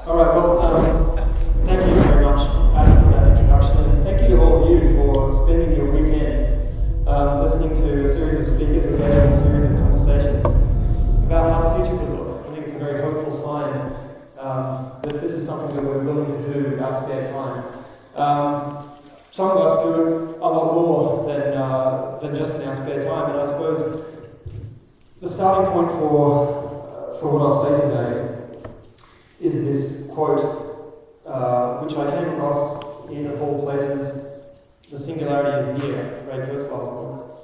All right, well, thank you very much, Adam, for that introduction, and thank you to all of you for spending your weekend listening to a series of speakers and having a series of conversations about how the future could look. I think it's a very hopeful sign that this is something that we're willing to do with our spare time. Some of us do a lot more than just in our spare time, and I suppose the starting point for what I'll say today is this quote, which I came across in, of all places, The Singularity is Near, Ray Kurzweil's book.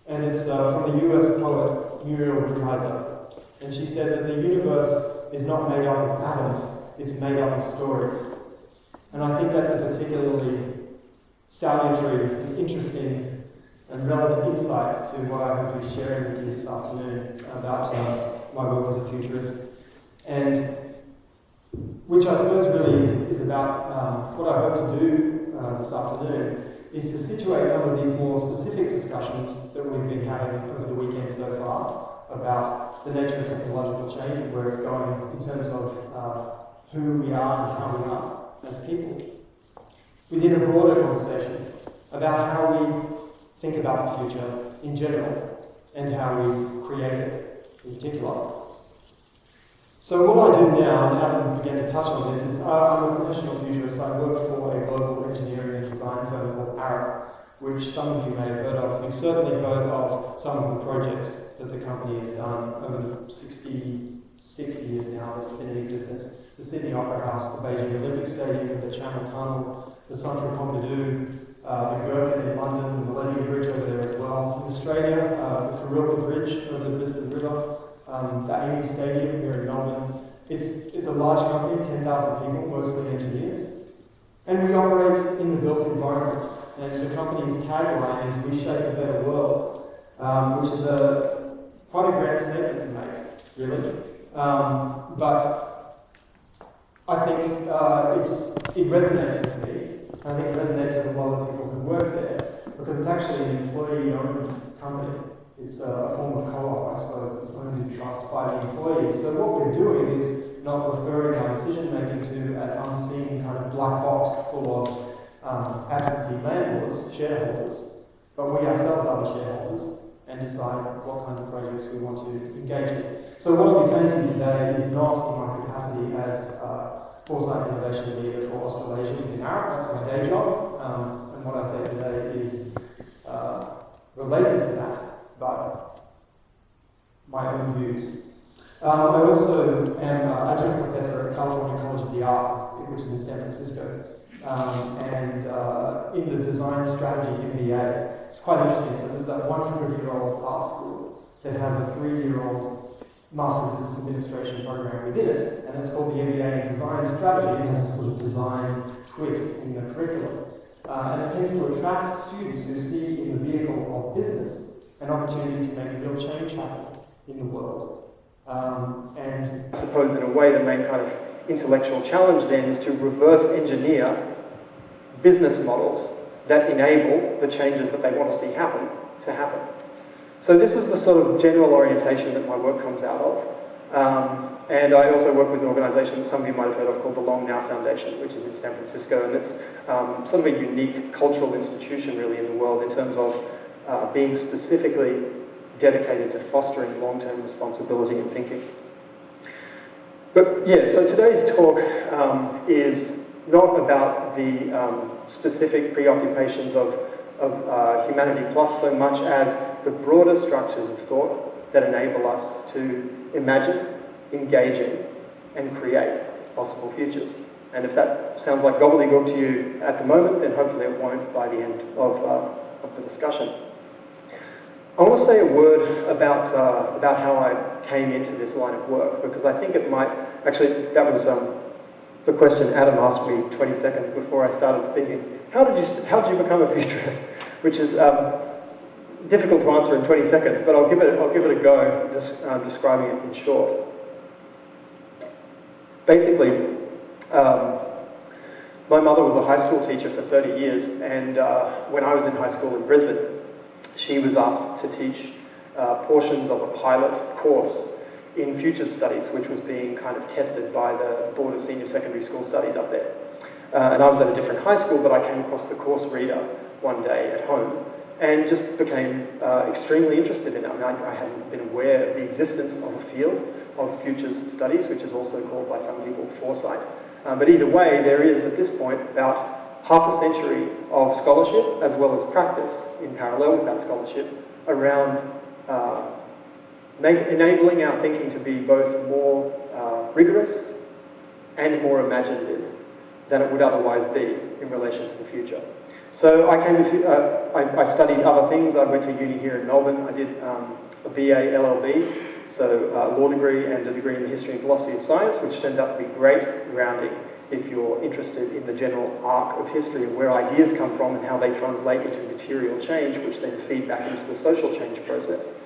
And it's from the US poet Muriel Rukeyser. And she said that the universe is not made up of atoms, it's made up of stories. And I think that's a particularly salutary and interesting and relevant insight to what I hope to be sharing with you this afternoon about my work as a futurist. And which I suppose really is about what I hope to do this afternoon is to situate some of these more specific discussions that we've been having over the weekend so far about the nature of technological change and where it's going in terms of who we are and how we are as people, within a broader conversation about how we think about the future in general and how we create it in particular. So what I do now, and Adam began to touch on this, is I'm a professional futurist. I work for a global engineering and design firm called ARUP, which some of you may have heard of. You've certainly heard of some of the projects that the company has done over the 66 years now that it's been in existence. The Sydney Opera House, the Beijing Olympic Stadium, the Channel Tunnel, the Centre Pompidou, the Gherkin in London, the Millennium Bridge over there as well. In Australia, the Karilga Bridge over the Brisbane River, the AAMI Stadium here in Melbourne. It's a large company, 10,000 people, mostly engineers. And we operate in the built environment. And the company's tagline is "We shape a better world," which is quite a grand statement to make, really. But I think it resonates with me. I think it resonates with a lot of people who work there, because it's actually an employee-owned company. It's a form of co-op, I suppose, that's owned in trust by the employees. So what we're doing is not referring our decision-making to an unseen kind of black box full of absentee landlords, shareholders, but we ourselves are the shareholders and decide what kinds of projects we want to engage with. So what I'll be saying to you today is not in my capacity as Foresight Innovation Leader for Australasia within ARUP. That's my day job, and what I say today is related to that, but my own views. I also am adjunct professor at California College of the Arts, which is in San Francisco, and in the Design Strategy MBA. It's quite interesting. So this is a 100-year-old art school that has a 3-year-old Master of Business Administration program within it, and it's called the MBA in Design Strategy. It has a sort of design twist in the curriculum, and it tends to attract students who see in the vehicle of business an opportunity to make real change happen in the world. And I suppose in a way the main kind of intellectual challenge then is to reverse engineer business models that enable the changes that they want to see happen to happen. So this is the sort of general orientation that my work comes out of. And I also work with an organisation that some of you might have heard of called the Long Now Foundation, which is in San Francisco, and it's sort of a unique cultural institution really in the world in terms of being specifically dedicated to fostering long-term responsibility and thinking. But yeah, so today's talk is not about the specific preoccupations of Humanity Plus so much as the broader structures of thought that enable us to imagine, engage in, and create possible futures. And if that sounds like gobbledygook to you at the moment, then hopefully it won't by the end of the discussion. I want to say a word about how I came into this line of work, because I think it might, actually that was the question Adam asked me 20 seconds before I started speaking. How did you become a futurist? Which is difficult to answer in 20 seconds, but I'll give it a go, just describing it in short. Basically, my mother was a high school teacher for 30 years, and when I was in high school in Brisbane, she was asked to teach portions of a pilot course in futures studies, which was being kind of tested by the Board of Senior Secondary School Studies up there. And I was at a different high school, but I came across the course reader one day at home and just became extremely interested in it. I mean, I hadn't been aware of the existence of a field of futures studies, which is also called by some people foresight. But either way, there is at this point about half a century of scholarship as well as practice in parallel with that scholarship around enabling our thinking to be both more rigorous and more imaginative than it would otherwise be in relation to the future. So I studied other things. I went to uni here in Melbourne. I did a BA LLB, so a law degree and a degree in the history and philosophy of science, which turns out to be great grounding if you're interested in the general arc of history and where ideas come from and how they translate into material change, which then feed back into the social change process.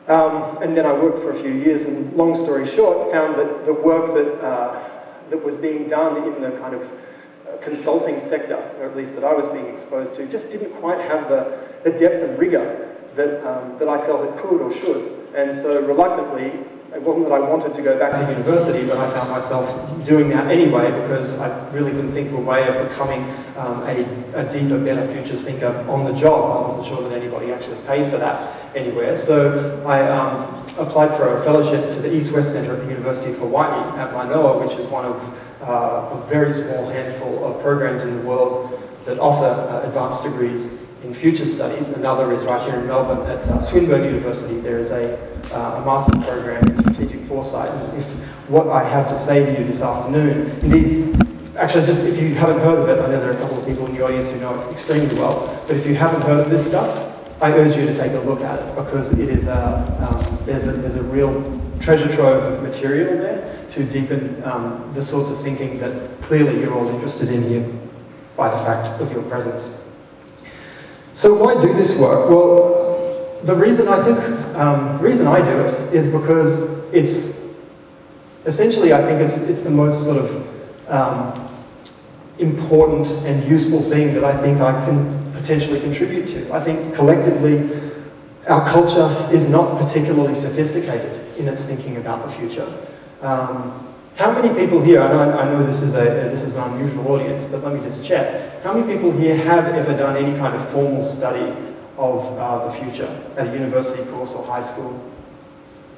And then I worked for a few years, and long story short, found that the work that was being done in the kind of consulting sector, or at least that I was being exposed to, just didn't quite have the depth and rigor that I felt it could or should. And so reluctantly, it wasn't that I wanted to go back to university, but I found myself doing that anyway because I really couldn't think of a way of becoming a deeper, better futures thinker on the job. I wasn't sure that anybody actually paid for that anywhere. So I applied for a fellowship to the East-West Centre at the University of Hawaii at Manoa, which is one of a very small handful of programs in the world that offer advanced degrees in future studies. Another is right here in Melbourne at Swinburne University. There is a master's program in Strategic Foresight. And if what I have to say to you this afternoon, indeed, actually just if you haven't heard of it, I know there are a couple of people in the audience who know it extremely well, but if you haven't heard of this stuff, I urge you to take a look at it because it is there's a real treasure trove of material there to deepen the sorts of thinking that clearly you're all interested in here by the fact of your presence. So why do this work? Well, the reason I do it is because it's essentially, I think it's the most sort of important and useful thing that I think I can potentially contribute to. I think collectively, our culture is not particularly sophisticated in its thinking about the future. How many people here, I know this is an unusual audience, but let me just check. How many people here have ever done any kind of formal study of the future at a university course or high school?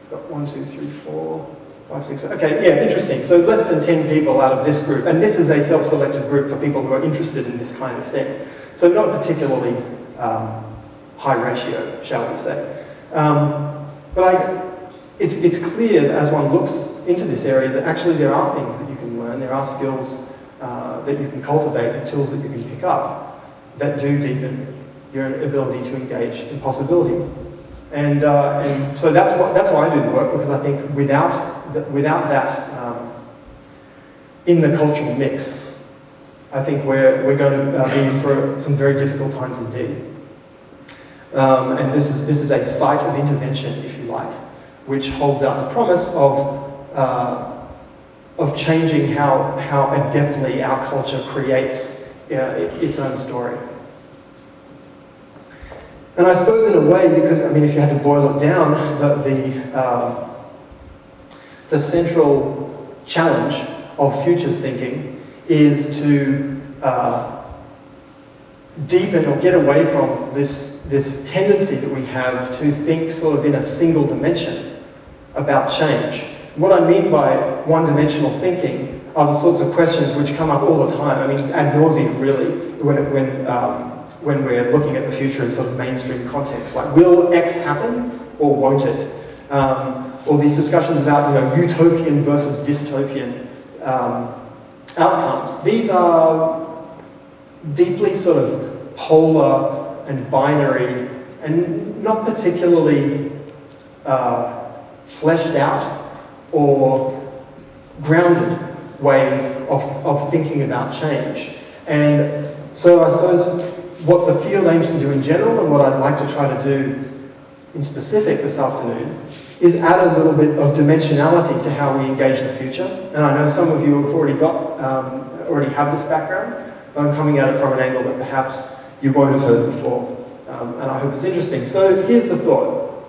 We've got 1, 2, 3, 4, 5, 6, okay, yeah, interesting. So less than 10 people out of this group, and this is a self-selected group for people who are interested in this kind of thing. So not a particularly high ratio, shall we say. But it's clear that as one looks into this area that actually there are things that you can learn, there are skills that you can cultivate and tools that you can pick up that do deepen your ability to engage in possibility. And so that's why I do the work, because I think without that in the cultural mix, I think we're going to be in for some very difficult times indeed. And this is a site of intervention, if you like, which holds out the promise of changing how adeptly our culture creates its own story. And I suppose in a way you could, I mean, if you had to boil it down, the central challenge of futures thinking is to deepen or get away from this tendency that we have to think sort of in a single dimension about change. What I mean by one-dimensional thinking are the sorts of questions which come up all the time. I mean, ad nauseum, really, when we're looking at the future in sort of mainstream context. Like, will X happen or won't it? Or these discussions about, utopian versus dystopian outcomes. These are deeply sort of polar and binary and not particularly fleshed out or grounded ways of thinking about change. And so I suppose what the field aims to do in general and what I'd like to try to do in specific this afternoon is add a little bit of dimensionality to how we engage the future. And I know some of you have already have this background, but I'm coming at it from an angle that perhaps you won't have heard before. And I hope it's interesting. So here's the thought.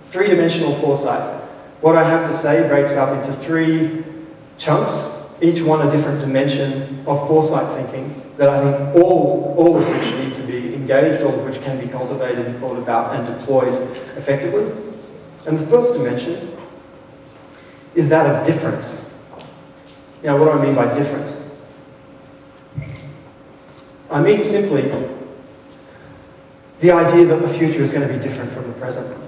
Three-dimensional foresight. what I have to say breaks up into 3 chunks, each one a different dimension of foresight thinking that I think all of which need to be engaged, all of which can be cultivated and thought about and deployed effectively. And the first dimension is that of difference. Now, what do I mean by difference? I mean simply the idea that the future is going to be different from the present.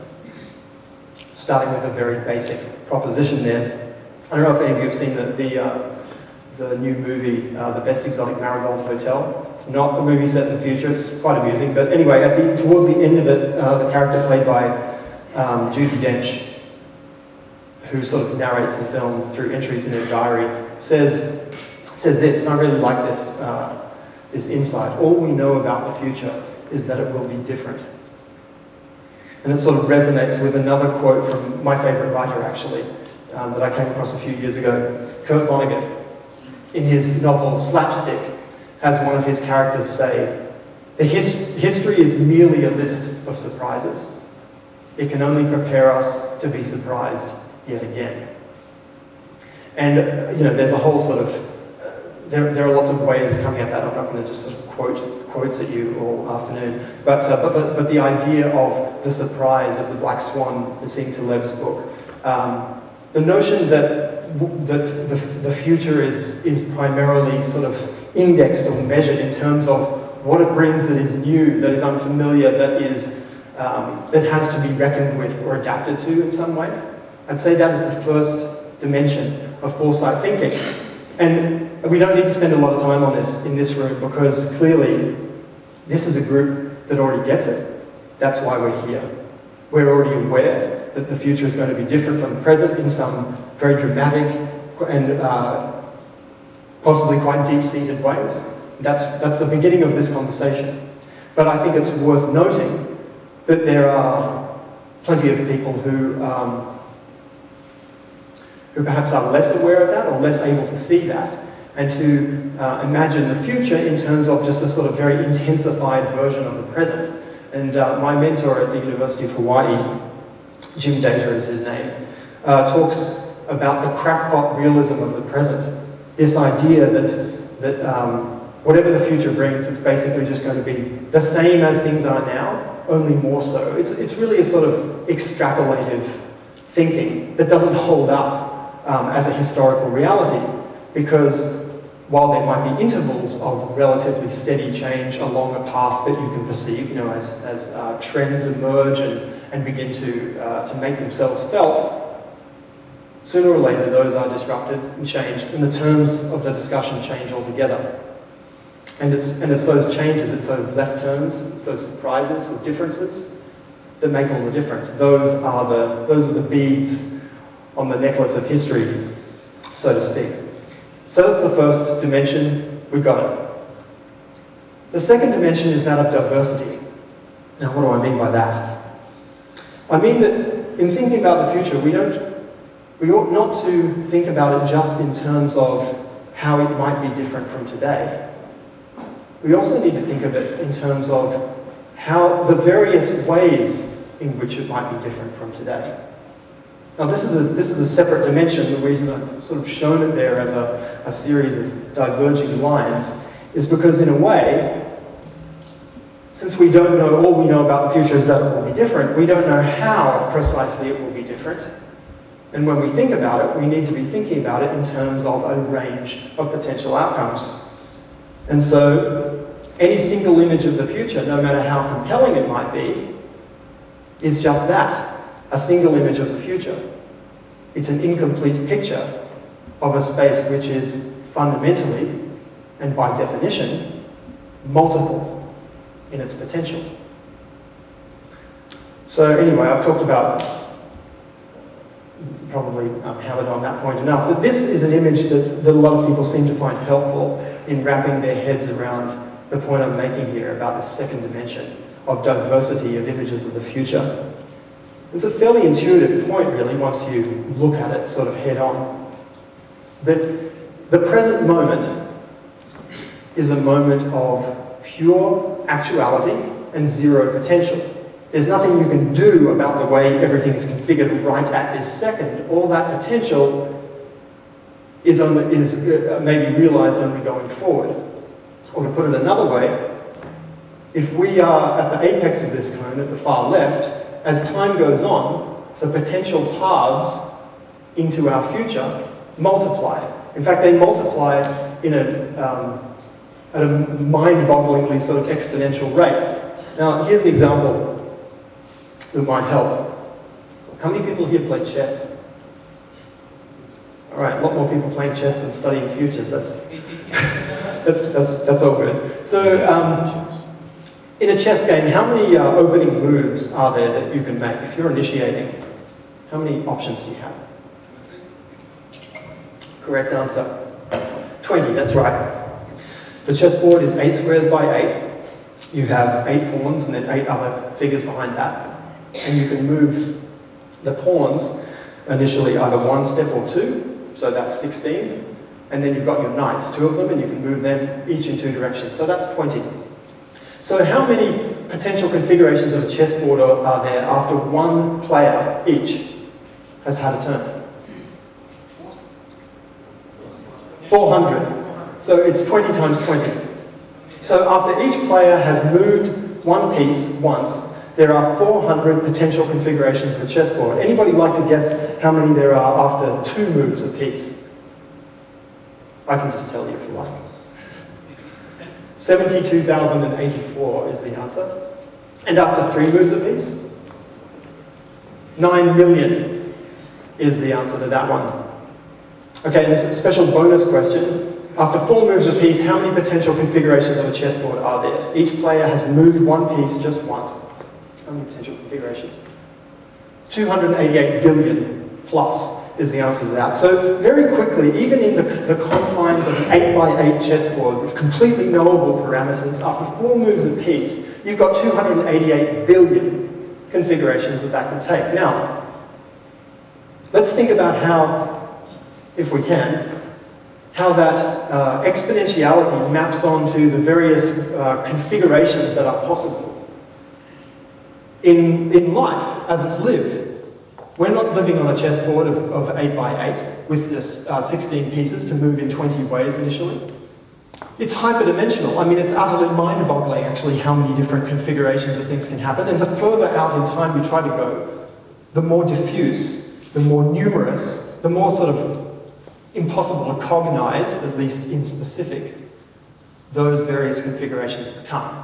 Starting with a very basic proposition there. I don't know if any of you have seen the new movie, The Best Exotic Marigold Hotel. It's not a movie set in the future, it's quite amusing, but anyway, towards the end of it, the character played by Judi Dench, who sort of narrates the film through entries in her diary, says this, and I really like this insight. All we know about the future is that it will be different. And it sort of resonates with another quote from my favorite writer, actually, that I came across a few years ago, Kurt Vonnegut. In his novel Slapstick, has one of his characters say, history is merely a list of surprises. It can only prepare us to be surprised yet again. And there's a whole sort of, there are lots of ways of coming at that. I'm not going to just sort of quote quotes at you all afternoon, but the idea of the surprise of the Black Swan, Nassim Taleb's book, the notion that the future is primarily sort of indexed or measured in terms of what it brings that is new, that is unfamiliar, that has to be reckoned with or adapted to in some way. I'd say that is the first dimension of foresight thinking. And we don't need to spend a lot of time on this in this room because clearly this is a group that already gets it. That's why we're here. We're already aware that the future is going to be different from the present in some very dramatic and possibly quite deep-seated ways. That's the beginning of this conversation. But I think it's worth noting that there are plenty of people who perhaps are less aware of that or less able to see that and to imagine the future in terms of just a sort of very intensified version of the present. And my mentor at the University of Hawaii, Jim Data is his name, talks about the crackpot realism of the present. This idea that whatever the future brings, it's basically just going to be the same as things are now, only more so. It's really a sort of extrapolative thinking that doesn't hold up as a historical reality, because while there might be intervals of relatively steady change along a path that you can perceive, as trends emerge and begin to make themselves felt, sooner or later those are disrupted and changed, and the terms of the discussion change altogether. And it's those changes, it's those left turns, it's those surprises or differences that make all the difference. Those are the beads on the necklace of history, so to speak. So that's the first dimension, we've got it. The second dimension is that of diversity. Now, what do I mean by that? I mean that in thinking about the future, we ought not to think about it just in terms of how it might be different from today. We also need to think of it in terms of how the various ways in which it might be different from today. Now, this is a separate dimension. The reason I've sort of shown it there as a series of diverging lines is because, in a way, since we don't know, all we know about the future is that it will be different, we don't know how precisely it will be different. And when we think about it, we need to be thinking about it in terms of a range of potential outcomes. And so, any single image of the future, no matter how compelling it might be, is just that. A single image of the future. It's an incomplete picture of a space which is fundamentally, and by definition, multiple in its potential. So anyway, I've talked about, probably hammered on that point enough, but this is an image that a lot of people seem to find helpful in wrapping their heads around the point I'm making here about the second dimension of diversity of images of the future. It's a fairly intuitive point, really, once you look at it sort of head on. That the present moment is a moment of pure actuality and zero potential. There's nothing you can do about the way everything is configured right at this second. All that potential is maybe realized only going forward. Or to put it another way, if we are at the apex of this cone at the far left, as time goes on, the potential paths into our future multiply. In fact, they multiply in at a mind-bogglingly sort of exponential rate. Now, here's an example that might help. How many people here play chess? All right, a lot more people playing chess than studying futures. That's all good. So, in a chess game, how many opening moves are there that you can make? If you're initiating, how many options do you have? Correct answer. 20, that's right. The chessboard is 8 squares by 8. You have 8 pawns and then 8 other figures behind that. And you can move the pawns initially either 1 step or 2, so that's 16. And then you've got your knights, 2 of them, and you can move them each in 2 directions. So that's 20. So how many potential configurations of a chessboard are there after one player each has had a turn? 400. So it's 20 times 20. So after each player has moved one piece once, there are 400 potential configurations of a chessboard. Anybody like to guess how many there are after 2 moves a piece? I can just tell you if you like. 72,084 is the answer. And after 3 moves a piece? 9 million is the answer to that one. Okay, this is a special bonus question. After 4 moves a piece, how many potential configurations of a chessboard are there? Each player has moved one piece just once. How many potential configurations? 288 billion plus is the answer to that. So very quickly, even in the confines of an 8 by 8 chessboard with completely knowable parameters, after 4 moves a piece, you've got 288 billion configurations that can take. Now, let's think about how, if we can, how that exponentiality maps onto the various configurations that are possible in life as it's lived. We're not living on a chessboard of 8 by 8 with just 16 pieces to move in 20 ways initially. It's hyperdimensional. I mean, it's utterly mind-boggling actually how many different configurations of things can happen. And the further out in time you try to go, the more diffuse, the more numerous, the more sort of impossible to cognize, at least in specific, those various configurations become.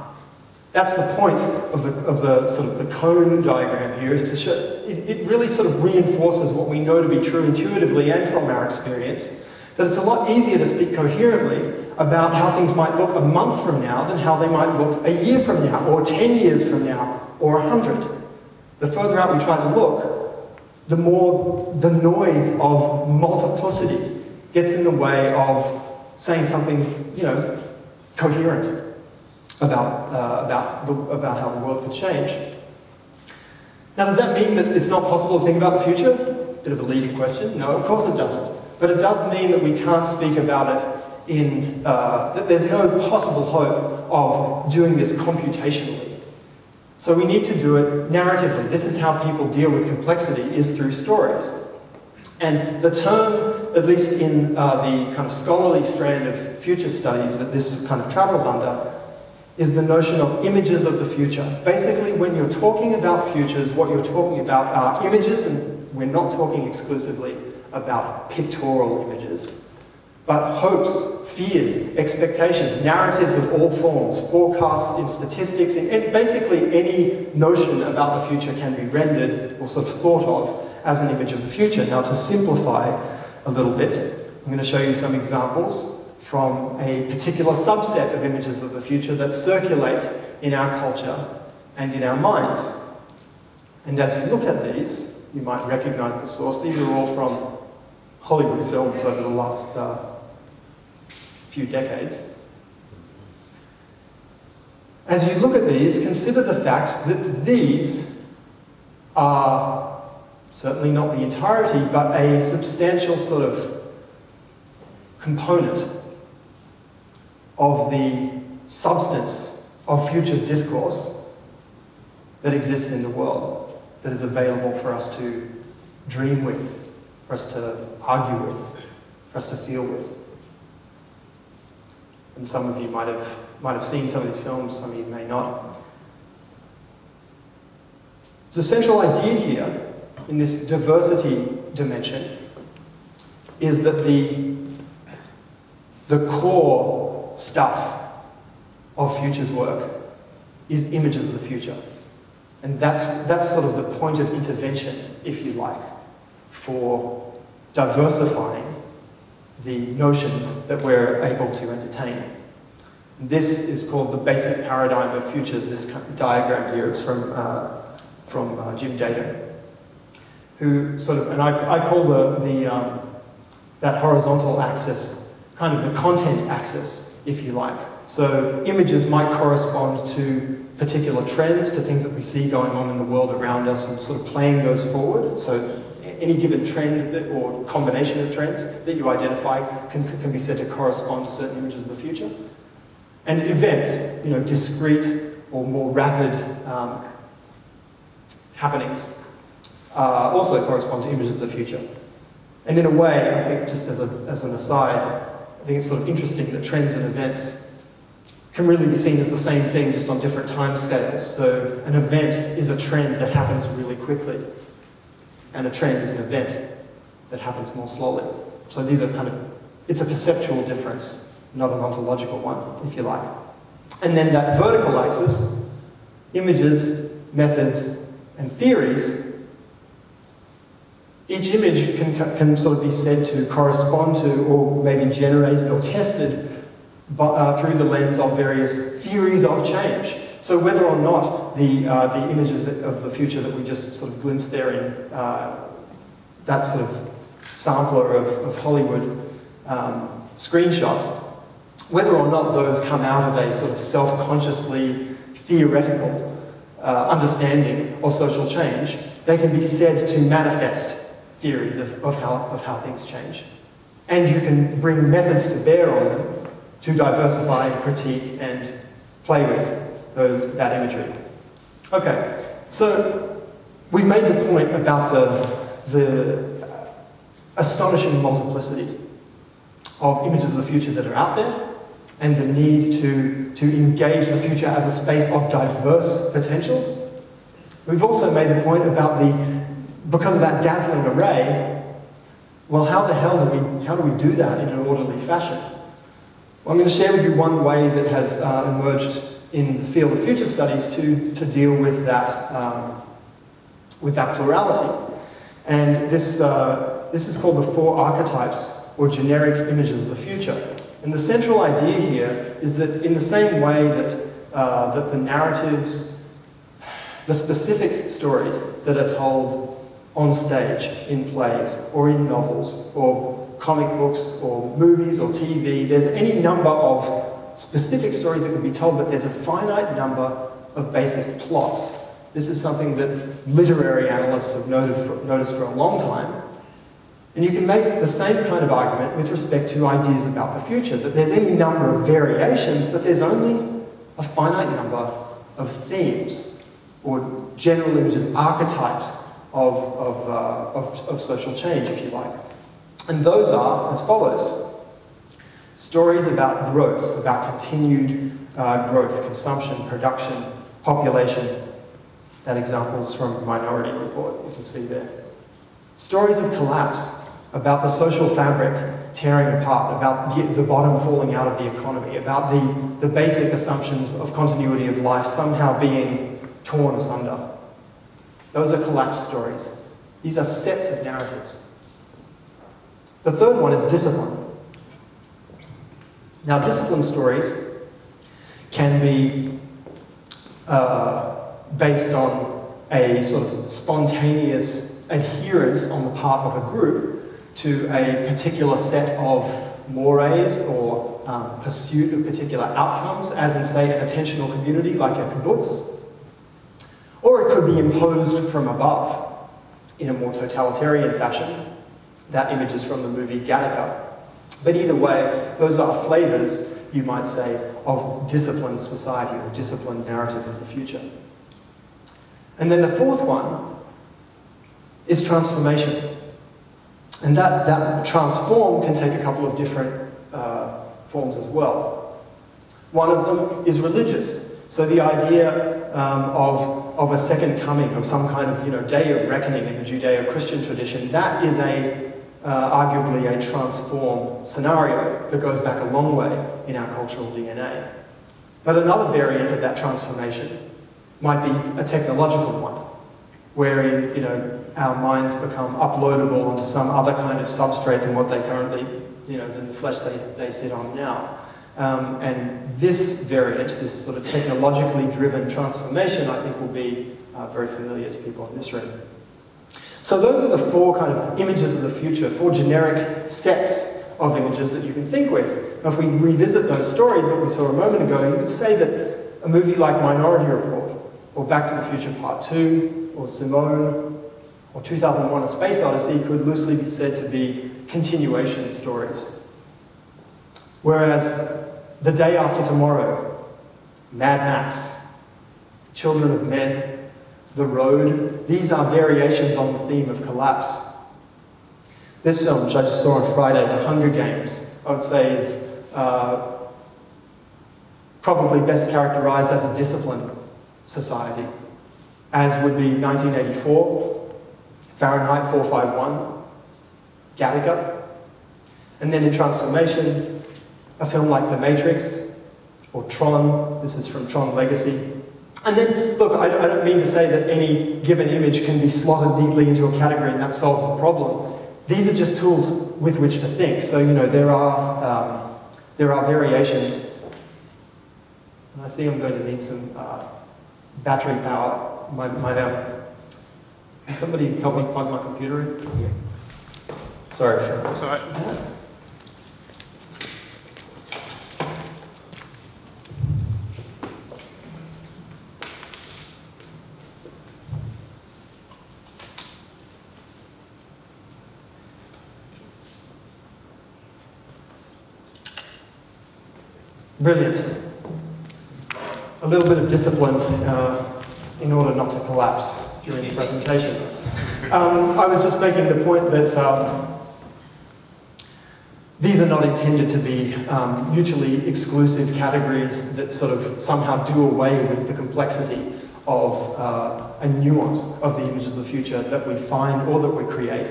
That's the point of the sort of the cone diagram here, is to show, it really sort of reinforces what we know to be true intuitively and from our experience, that it's a lot easier to speak coherently about how things might look a month from now than how they might look a year from now, or 10 years from now, or 100. The further out we try to look, the more the noise of multiplicity gets in the way of saying something, you know, coherent about how the world could change. Now, does that mean that it's not possible to think about the future? Bit of a leading question. No, of course it doesn't. But it does mean that we can't speak about it in, that there's no possible hope of doing this computationally. So we need to do it narratively. This is how people deal with complexity, is through stories. And the term, at least in the kind of scholarly strand of future studies that this kind of travels under, is the notion of images of the future. Basically, when you're talking about futures, what you're talking about are images, and we're not talking exclusively about pictorial images, but hopes, fears, expectations, narratives of all forms, forecasts in statistics, and basically any notion about the future can be rendered or sort of thought of as an image of the future. Now, to simplify a little bit, I'm going to show you some examples from a particular subset of images of the future that circulate in our culture and in our minds. And as you look at these, you might recognize the source. These are all from Hollywood films over the last few decades. As you look at these, consider the fact that these are certainly not the entirety, but a substantial sort of component of the substance of futures discourse. that exists in the world, that is available for us to dream with, for us to argue with, for us to feel with. And some of you might have seen some of these films, some of you may not. The central idea here, in this diversity dimension, is that the core stuff of Future's work is images of the future. And that's sort of the point of intervention, if you like, for diversifying the notions that we're able to entertain. This is called the basic paradigm of futures, this diagram here. It's from Jim Data, who sort of, and I call that horizontal axis kind of the content axis, if you like. So images might correspond to particular trends, to things that we see going on in the world around us, and sort of playing those forward. So any given trend or combination of trends that you identify can be said to correspond to certain images of the future. And events, discrete or more rapid happenings also correspond to images of the future. And in a way, I think, just as an aside, I think it's sort of interesting that trends and events can really be seen as the same thing, just on different time scales. So an event is a trend that happens really quickly, and a trend is an event that happens more slowly. So these are it's a perceptual difference, not an ontological one, if you like. And then that vertical axis, images, methods, and theories. Each image can sort of be said to correspond to, or maybe generated or tested through the lens of various theories of change. So whether or not the images of the future that we just sort of glimpsed there in that sort of sampler of Hollywood screenshots, whether or not those come out of a sort of self-consciously theoretical understanding of social change, they can be said to manifest theories of how things change. And you can bring methods to bear on them to diversify, critique, and play with that imagery. Okay, so we've made the point about the astonishing multiplicity of images of the future that are out there, and the need to engage the future as a space of diverse potentials. We've also made the point about because of that dazzling array, well, how the hell do we do that in an orderly fashion? Well, I'm going to share with you one way that has emerged in the field of future studies to deal with that plurality. And this is called the 4 archetypes, or generic images of the future. And the central idea here is that in the same way that the narratives, the specific stories that are told on stage, in plays, or in novels, or comic books, or movies, or TV, there's any number of specific stories that can be told, but there's a finite number of basic plots. This is something that literary analysts have noticed for a long time. And you can make the same kind of argument with respect to ideas about the future, that there's any number of variations, but there's only a finite number of themes, or general images, archetypes of social change, if you like. And those are as follows. Stories about growth, about continued growth, consumption, production, population. That example is from Minority Report, you can see there. Stories of collapse, about the social fabric tearing apart, about the bottom falling out of the economy, about the basic assumptions of continuity of life somehow being torn asunder. Those are collapse stories. These are sets of narratives. The third one is discipline. Now, discipline stories can be based on a sort of spontaneous adherence on the part of a group to a particular set of mores or pursuit of particular outcomes, as in, say, an attentional community like a kibbutz. Or it could be imposed from above in a more totalitarian fashion. That image is from the movie Gattaca. But either way, those are flavors, you might say, of disciplined society or disciplined narrative of the future. And then the fourth one is transformation. And that transform can take a couple of different forms as well. One of them is religious. So the idea of a second coming, of some kind of day of reckoning in the Judeo-Christian tradition, that is arguably a transform scenario that goes back a long way in our cultural DNA. But another variant of that transformation might be a technological one, wherein our minds become uploadable onto some other kind of substrate than what they currently, than the flesh they sit on now. And this variant, this sort of technologically driven transformation, I think will be very familiar to people in this room. So those are the four kind of images of the future, four generic sets of images that you can think with. Now, if we revisit those stories that we saw a moment ago, you could say that a movie like Minority Report, or Back to the Future Part 2, or Simone, or 2001: A Space Odyssey could loosely be said to be continuation stories. Whereas The Day After Tomorrow, Mad Max, Children of Men, The Road, these are variations on the theme of collapse. This film, which I just saw on Friday, The Hunger Games, I would say is probably best characterized as a disciplined society, as would be 1984, Fahrenheit 451, Gattaca, and then in transformation, a film like The Matrix, or Tron, this is from Tron Legacy. And then, look, I don't mean to say that any given image can be slotted neatly into a category and that solves the problem. These are just tools with which to think. So, there are variations. And I see I'm going to need some battery power. Can somebody help me plug my computer in? Yeah. Sorry for that. That's all right. Brilliant. A little bit of discipline in order not to collapse during the presentation. I was just making the point that these are not intended to be mutually exclusive categories that sort of somehow do away with the complexity of a nuance of the images of the future that we find or that we create.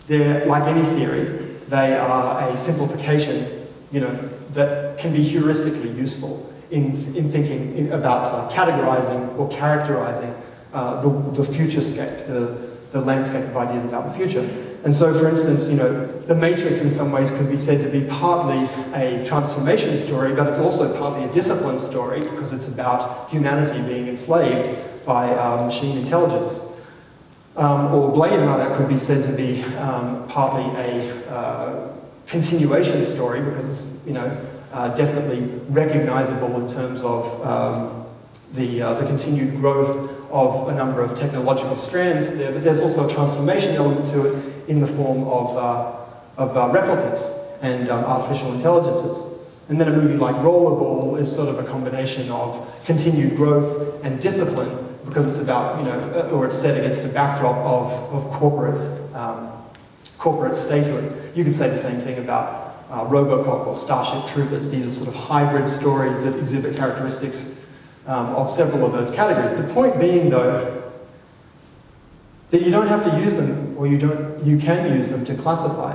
They're, like any theory, they are a simplification that can be heuristically useful in thinking about categorizing or characterizing the futurescape, the landscape of ideas about the future. And so, for instance, The Matrix in some ways could be said to be partly a transformation story, but it's also partly a discipline story because it's about humanity being enslaved by machine intelligence. Or Blade Runner could be said to be partly a continuation story because it's definitely recognizable in terms of the continued growth of a number of technological strands there, but there's also a transformation element to it in the form of replicants and artificial intelligences. And then a movie like Rollerball is sort of a combination of continued growth and discipline because it's about, or it's set against a backdrop of corporate statehood. You could say the same thing about Robocop or Starship Troopers. These are sort of hybrid stories that exhibit characteristics of several of those categories. The point being, though, that you don't have to use them, or you can use them to classify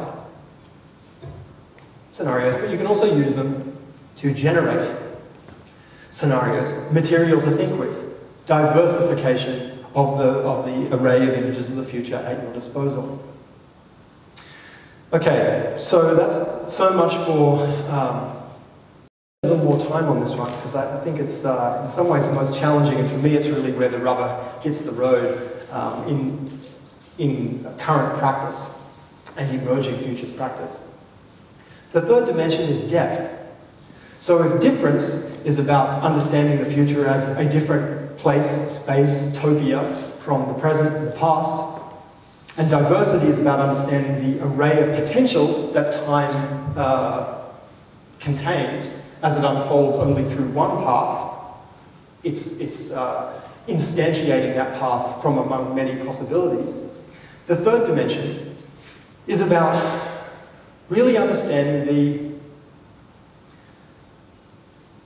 scenarios, but you can also use them to generate scenarios, material to think with, diversification of the array of images of the future at your disposal. Okay, so that's so much for a little more time on this one, because I think it's in some ways the most challenging, and for me it's really where the rubber hits the road in current practice and emerging futures practice. The third dimension is depth. So if difference is about understanding the future as a different place, space, topia from the present and the past, and diversity is about understanding the array of potentials that time contains as it unfolds only through one path, it's instantiating that path from among many possibilities. The third dimension is about really understanding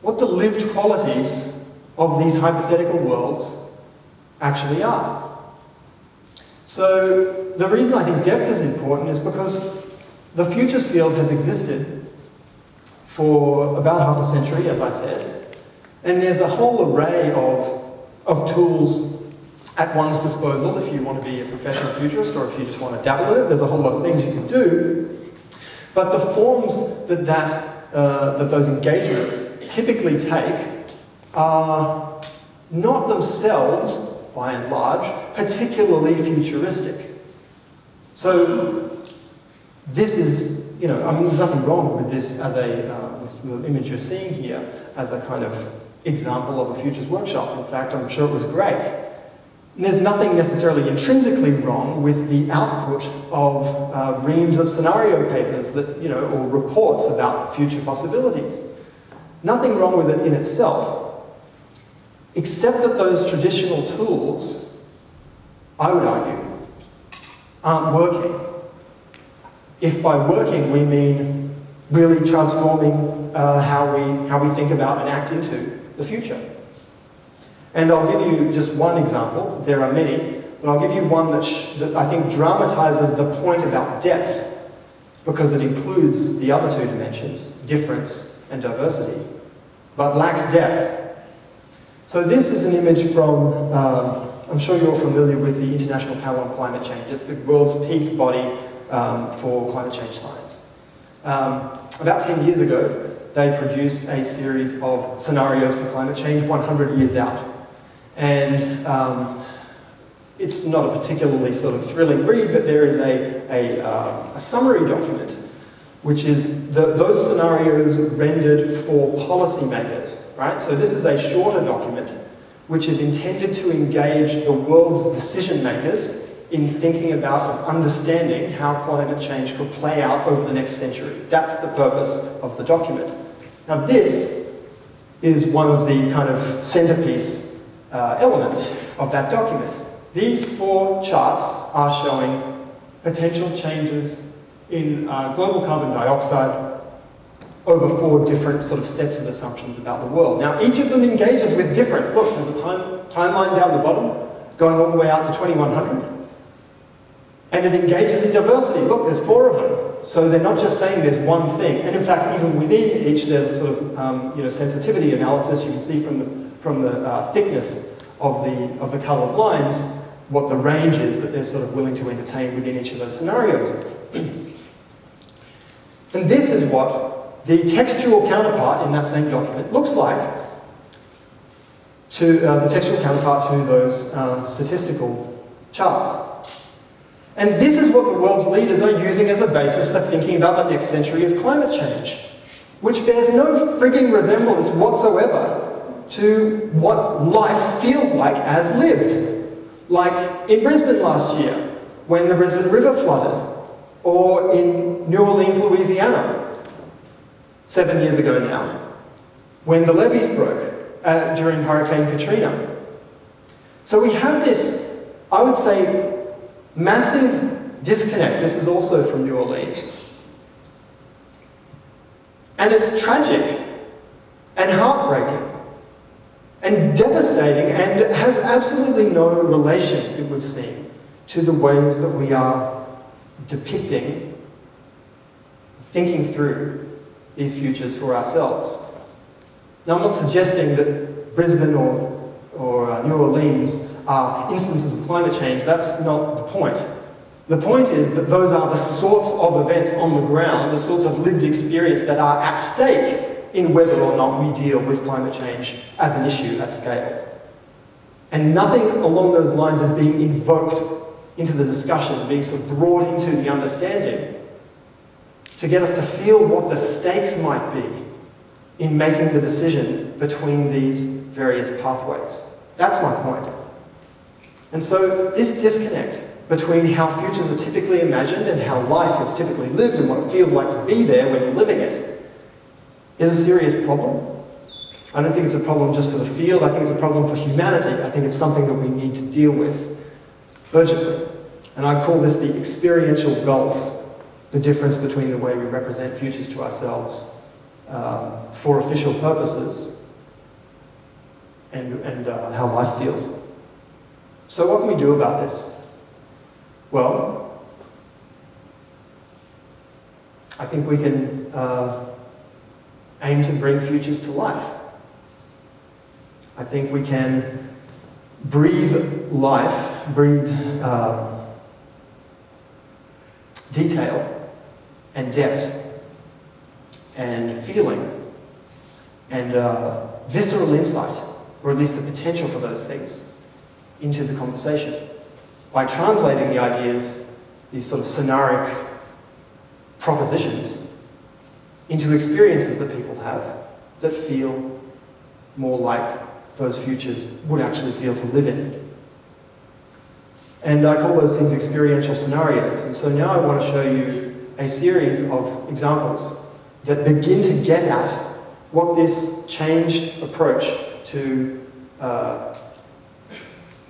what the lived qualities of these hypothetical worlds actually are. So the reason I think depth is important is because the futures field has existed for about half a century, as I said, and there's a whole array of tools at one's disposal if you want to be a professional futurist or if you just want to dabble in it. There's a whole lot of things you can do, but the forms that those engagements typically take are not themselves, by and large, particularly futuristic. So this is, you know, I mean, there's nothing wrong with this as with the image you're seeing here as a kind of example of a futures workshop. In fact, I'm sure it was great. And there's nothing necessarily intrinsically wrong with the output of reams of scenario papers that, you know, or reports about future possibilities. Nothing wrong with it in itself, except that those traditional tools, I would argue, aren't working. If by working we mean really transforming how we think about and act into the future. And I'll give you just one example. There are many, but I'll give you one that I think dramatizes the point about depth, because it includes the other two dimensions, difference and diversity, but lacks depth. So this is an image from, I'm sure you're familiar with the International Panel on Climate Change. It's the world's peak body for climate change science. About 10 years ago, they produced a series of scenarios for climate change 100 years out. And it's not a particularly sort of thrilling read, but there is a summary document, which is those scenarios rendered for policymakers, right? So this is a shorter document, which is intended to engage the world's decision makers in thinking about and understanding how climate change could play out over the next century. That's the purpose of the document. Now this is one of the kind of centerpiece elements of that document. These four charts are showing potential changes in global carbon dioxide over four different sort of sets of assumptions about the world. Now each of them engages with difference. Look, there's a timeline down the bottom going all the way out to 2100. And it engages in diversity. Look, there's four of them. So they're not just saying there's one thing. And in fact, even within each, there's a sort of sensitivity analysis. You can see from the thickness of the coloured lines what the range is that they're sort of willing to entertain within each of those scenarios. And this is what the textual counterpart in that same document looks like to the textual counterpart to those statistical charts. And this is what the world's leaders are using as a basis for thinking about the next century of climate change, which bears no frigging resemblance whatsoever to what life feels like as lived. Like in Brisbane last year, when the Brisbane River flooded, or in New Orleans, Louisiana, 7 years ago now, when the levees broke during Hurricane Katrina. So we have this, I would say, massive disconnect. This is also from New Orleans. And it's tragic and heartbreaking and devastating and has absolutely no relation, it would seem, to the ways that we are depicting, thinking through these futures for ourselves. Now, I'm not suggesting that Brisbane or New Orleans are instances of climate change. That's not the point. The point is that those are the sorts of events on the ground, the sorts of lived experience that are at stake in whether or not we deal with climate change as an issue at scale. And nothing along those lines is being invoked into the discussion, being sort of brought into the understanding to get us to feel what the stakes might be in making the decision between these various pathways. That's my point. And so this disconnect between how futures are typically imagined and how life is typically lived and what it feels like to be there when you're living it is a serious problem. I don't think it's a problem just for the field, I think it's a problem for humanity. I think it's something that we need to deal with urgently. And I call this the experiential gulf, the difference between the way we represent futures to ourselves for official purposes and how life feels. So what can we do about this? Well, I think we can aim to bring futures to life. I think we can breathe life, breathe detail and depth and feeling and visceral insight, or at least the potential for those things, into the conversation by translating the ideas, these sort of scenaric propositions, into experiences that people have that feel more like those futures would actually feel to live in. And I call those things experiential scenarios. And so now I want to show you a series of examples that begin to get at what this changed approach to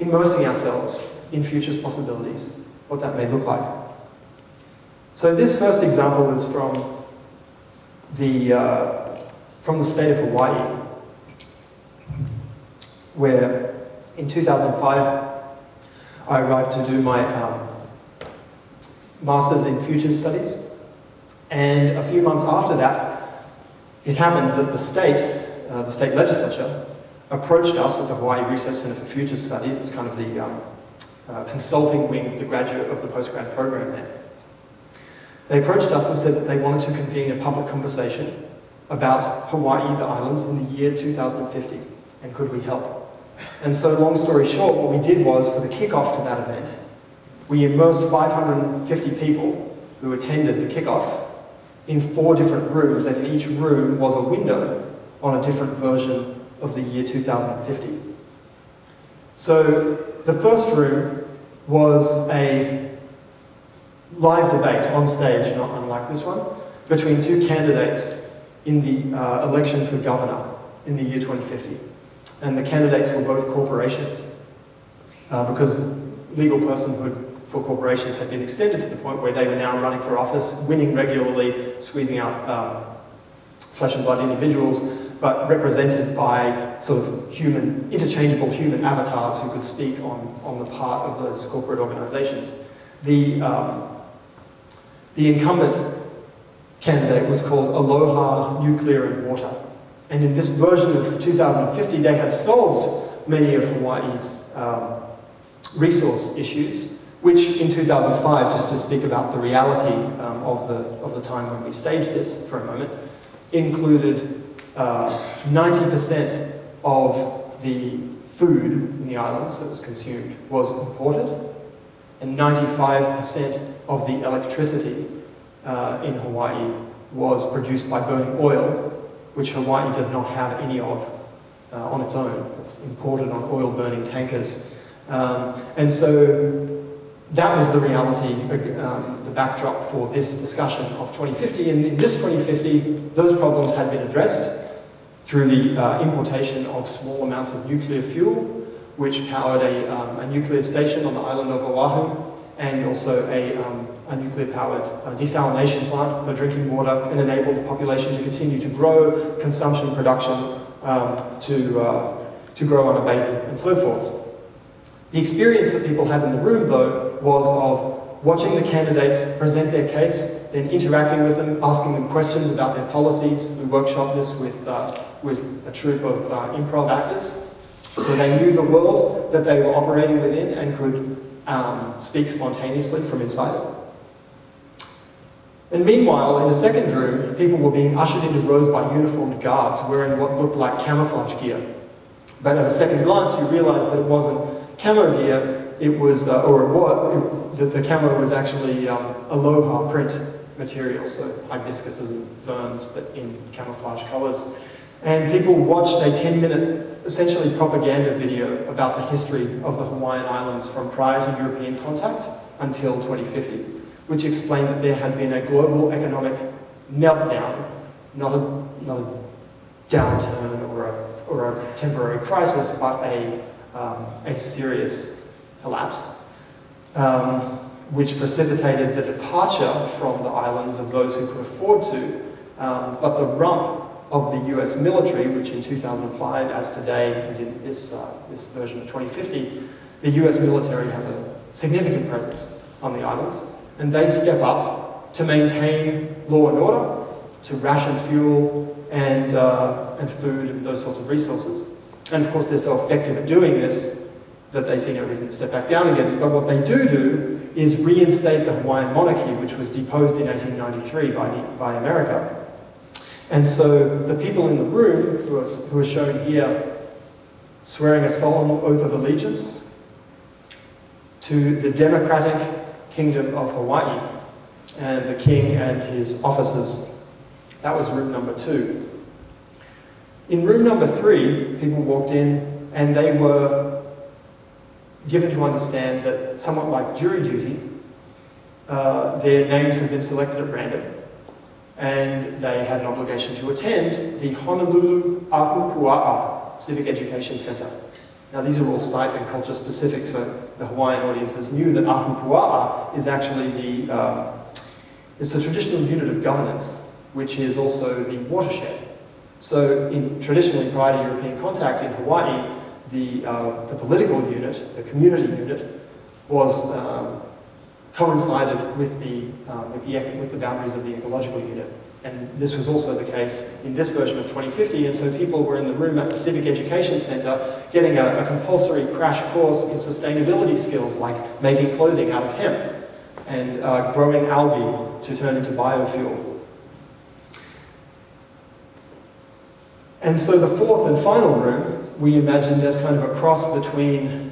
immersing ourselves in futures possibilities, what that may look like. So this first example is from the state of Hawaii, where in 2005 I arrived to do my Master's in Futures Studies, and a few months after that it happened that the state legislature approached us at the Hawaii Research Center for Futures Studies. It's kind of the consulting wing of the postgrad program there. They approached us and said that they wanted to convene a public conversation about Hawaii, the islands, in the year 2050, and could we help? And so, long story short, what we did was, for the kickoff to that event, we immersed 550 people who attended the kickoff in 4 different rooms, and in each room was a window on a different version of the year 2050. So, the first room was a live debate on stage, not unlike this one, between 2 candidates in the election for governor in the year 2050. And the candidates were both corporations, because legal personhood for corporations had been extended to the point where they were now running for office, winning regularly, squeezing out flesh and blood individuals, but represented by sort of interchangeable human avatars who could speak on the part of those corporate organizations. The incumbent candidate was called Aloha, Nuclear and Water. And in this version of 2050, they had solved many of Hawaii's resource issues, which in 2005, just to speak about the reality of the time when we staged this for a moment, included 90% of the food in the islands that was consumed was imported, and 95% of the electricity in Hawaii was produced by burning oil, which Hawaii does not have any of on its own. It's imported on oil-burning tankers. And so that was the reality, the backdrop for this discussion of 2050. And in this 2050, those problems had been addressed through the importation of small amounts of nuclear fuel, which powered a nuclear station on the island of Oahu, and also a nuclear-powered desalination plant for drinking water, and enabled the population to continue to grow, consumption, production, to grow unabated, and so forth. The experience that people had in the room, though, was of watching the candidates present their case, then interacting with them, asking them questions about their policies. We workshopped this with a troupe of improv actors, so they knew the world that they were operating within and could speak spontaneously from inside it. And meanwhile, in the second room, people were being ushered into rows by uniformed guards wearing what looked like camouflage gear. But at a second glance, you realized that it wasn't camo gear, it was, the camo was actually aloha print material, so hibiscuses and ferns, but in camouflage colors. And people watched a 10-minute, essentially propaganda video about the history of the Hawaiian Islands from prior to European contact until 2050, which explained that there had been a global economic meltdown, not a downturn or or a temporary crisis, but a serious collapse, which precipitated the departure from the islands of those who could afford to. But the rump of the US military, which in 2005, as today, and in this version of 2050, the US military has a significant presence on the islands, and they step up to maintain law and order, to ration fuel and food and those sorts of resources. And of course, they're so effective at doing this that they see no reason to step back down again. But what they do is reinstate the Hawaiian monarchy, which was deposed in 1893 by America. And so the people in the room, who are shown here, swearing a solemn oath of allegiance to the democratic Kingdom of Hawaii and the king and his officers. That was room number 2. In room number 3, people walked in and they were given to understand that, somewhat like jury duty, their names had been selected at random, and they had an obligation to attend the Honolulu Ahupua'a Civic Education Center. Now these are all site and culture specific, so the Hawaiian audiences knew that Ahupua'a is actually it's the traditional unit of governance, which is also the watershed. So traditionally, prior to European contact in Hawaii, the political unit, the community unit, was coincided with the boundaries of the ecological unit. And this was also the case in this version of 2050, and so people were in the room at the Civic Education Center getting a compulsory crash course in sustainability skills like making clothing out of hemp and growing algae to turn into biofuel. And so the fourth and final room we imagined as kind of a cross between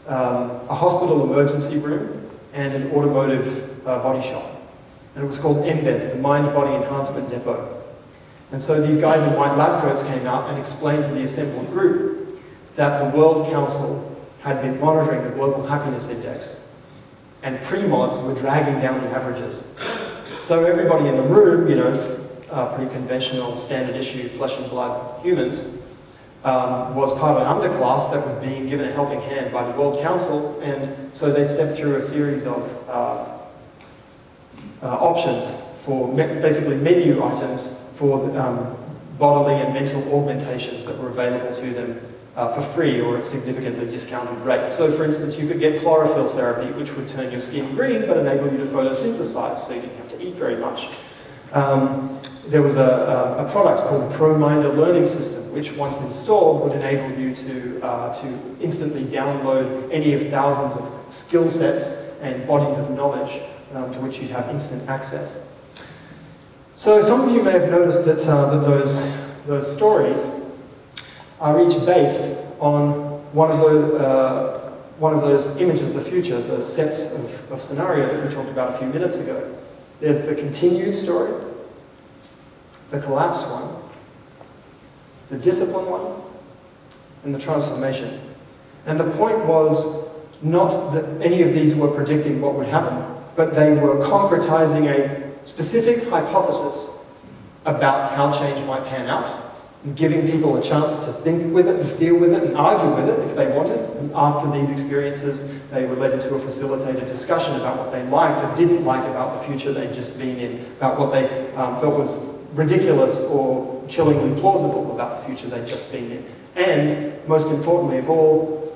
a hospital emergency room and an automotive body shop. And it was called Embed, the Mind-Body Enhancement Depot. And so these guys in white lab coats came out and explained to the assembled group that the World Council had been monitoring the Global Happiness Index, and pre-mods were dragging down the averages. So everybody in the room, you know, pretty conventional, standard issue, flesh and blood humans, was part of an underclass that was being given a helping hand by the World Council, and so they stepped through a series of options for basically menu items for the, bodily and mental augmentations that were available to them for free or at significantly discounted rates. So for instance, you could get chlorophyll therapy, which would turn your skin green but enable you to photosynthesize, so you didn't have to eat very much. There was a product called the ProMinder Learning System, which once installed would enable you to instantly download any of thousands of skill sets and bodies of knowledge to which you'd have instant access. So some of you may have noticed that, those stories are each based on one of those images of the future, those sets of scenarios that we talked about a few minutes ago. There's the continued story, the collapse one, the discipline one, and the transformation. And the point was not that any of these were predicting what would happen, but they were concretizing a specific hypothesis about how change might pan out, and giving people a chance to think with it and feel with it and argue with it if they wanted. And after these experiences, they were led into a facilitated discussion about what they liked and didn't like about the future they'd just been in, about what they felt was ridiculous or chillingly plausible about the future they'd just been in. And most importantly of all,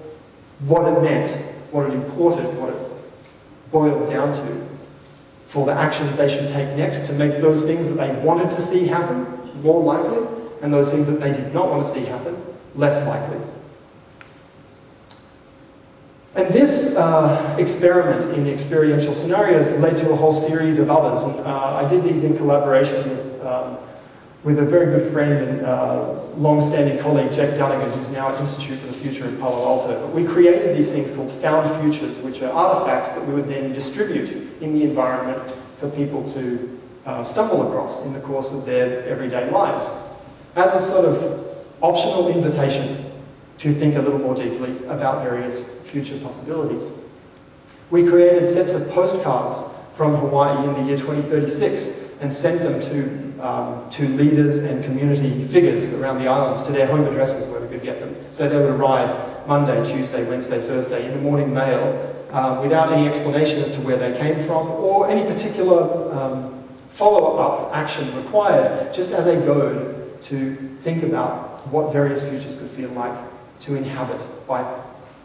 what it meant, what it imported, what it boiled down to for the actions they should take next to make those things that they wanted to see happen more likely, and those things that they did not want to see happen less likely. And this experiment in experiential scenarios led to a whole series of others. And I did these in collaboration with a very good friend and long-standing colleague, Jake Dunnigan, who's now at Institute for the Future in Palo Alto. But we created these things called found futures, which are artifacts that we would then distribute in the environment for people to stumble across in the course of their everyday lives, as a sort of optional invitation to think a little more deeply about various future possibilities. We created sets of postcards from Hawaii in the year 2036, and sent them to leaders and community figures around the islands, to their home addresses where we could get them. So they would arrive Monday, Tuesday, Wednesday, Thursday in the morning mail without any explanation as to where they came from or any particular follow-up action required, just as a goad to think about what various futures could feel like to inhabit by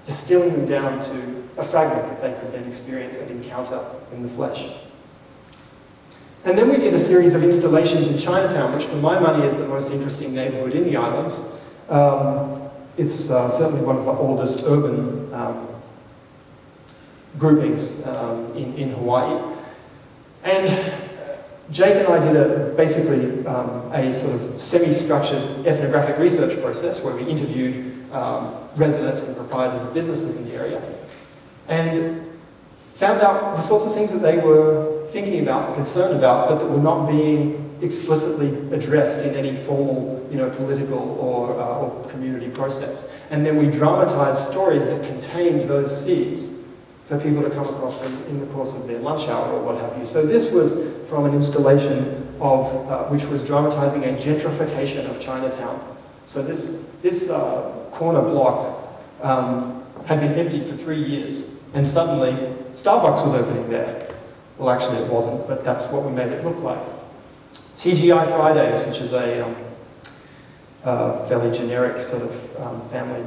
distilling them down to a fragment that they could then experience and encounter in the flesh. And then we did a series of installations in Chinatown, which for my money is the most interesting neighborhood in the islands. It's certainly one of the oldest urban groupings in Hawaii. And Jake and I did basically a sort of semi-structured ethnographic research process where we interviewed residents and proprietors of businesses in the area and found out the sorts of things that they were thinking about and concerned about, but that were not being explicitly addressed in any formal, political or community process. And then we dramatized stories that contained those seeds for people to come across in the course of their lunch hour or what have you. So this was from an installation of, which was dramatizing a gentrification of Chinatown. So this corner block had been empty for 3 years, and suddenly Starbucks was opening there. Well, actually it wasn't, but that's what we made it look like. TGI Fridays, which is a fairly generic sort of family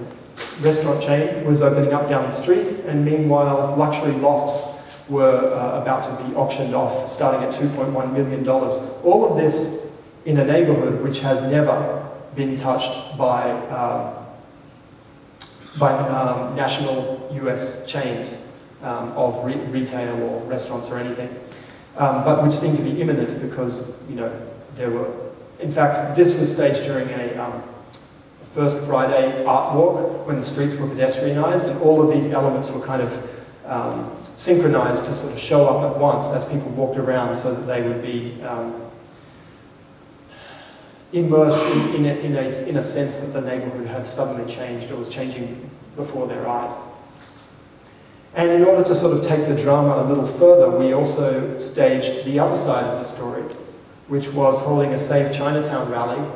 restaurant chain, was opening up down the street, and meanwhile luxury lofts were about to be auctioned off, starting at $2.1 million. All of this in a neighborhood which has never been touched by national US chains of retail or restaurants or anything, but which seemed to be imminent because, there were, in fact, this was staged during a First Friday art walk when the streets were pedestrianized, and all of these elements were kind of synchronized to sort of show up at once as people walked around so that they would be immersed in a sense that the neighborhood had suddenly changed or was changing before their eyes. And in order to sort of take the drama a little further, we also staged the other side of the story, which was holding a Save Chinatown rally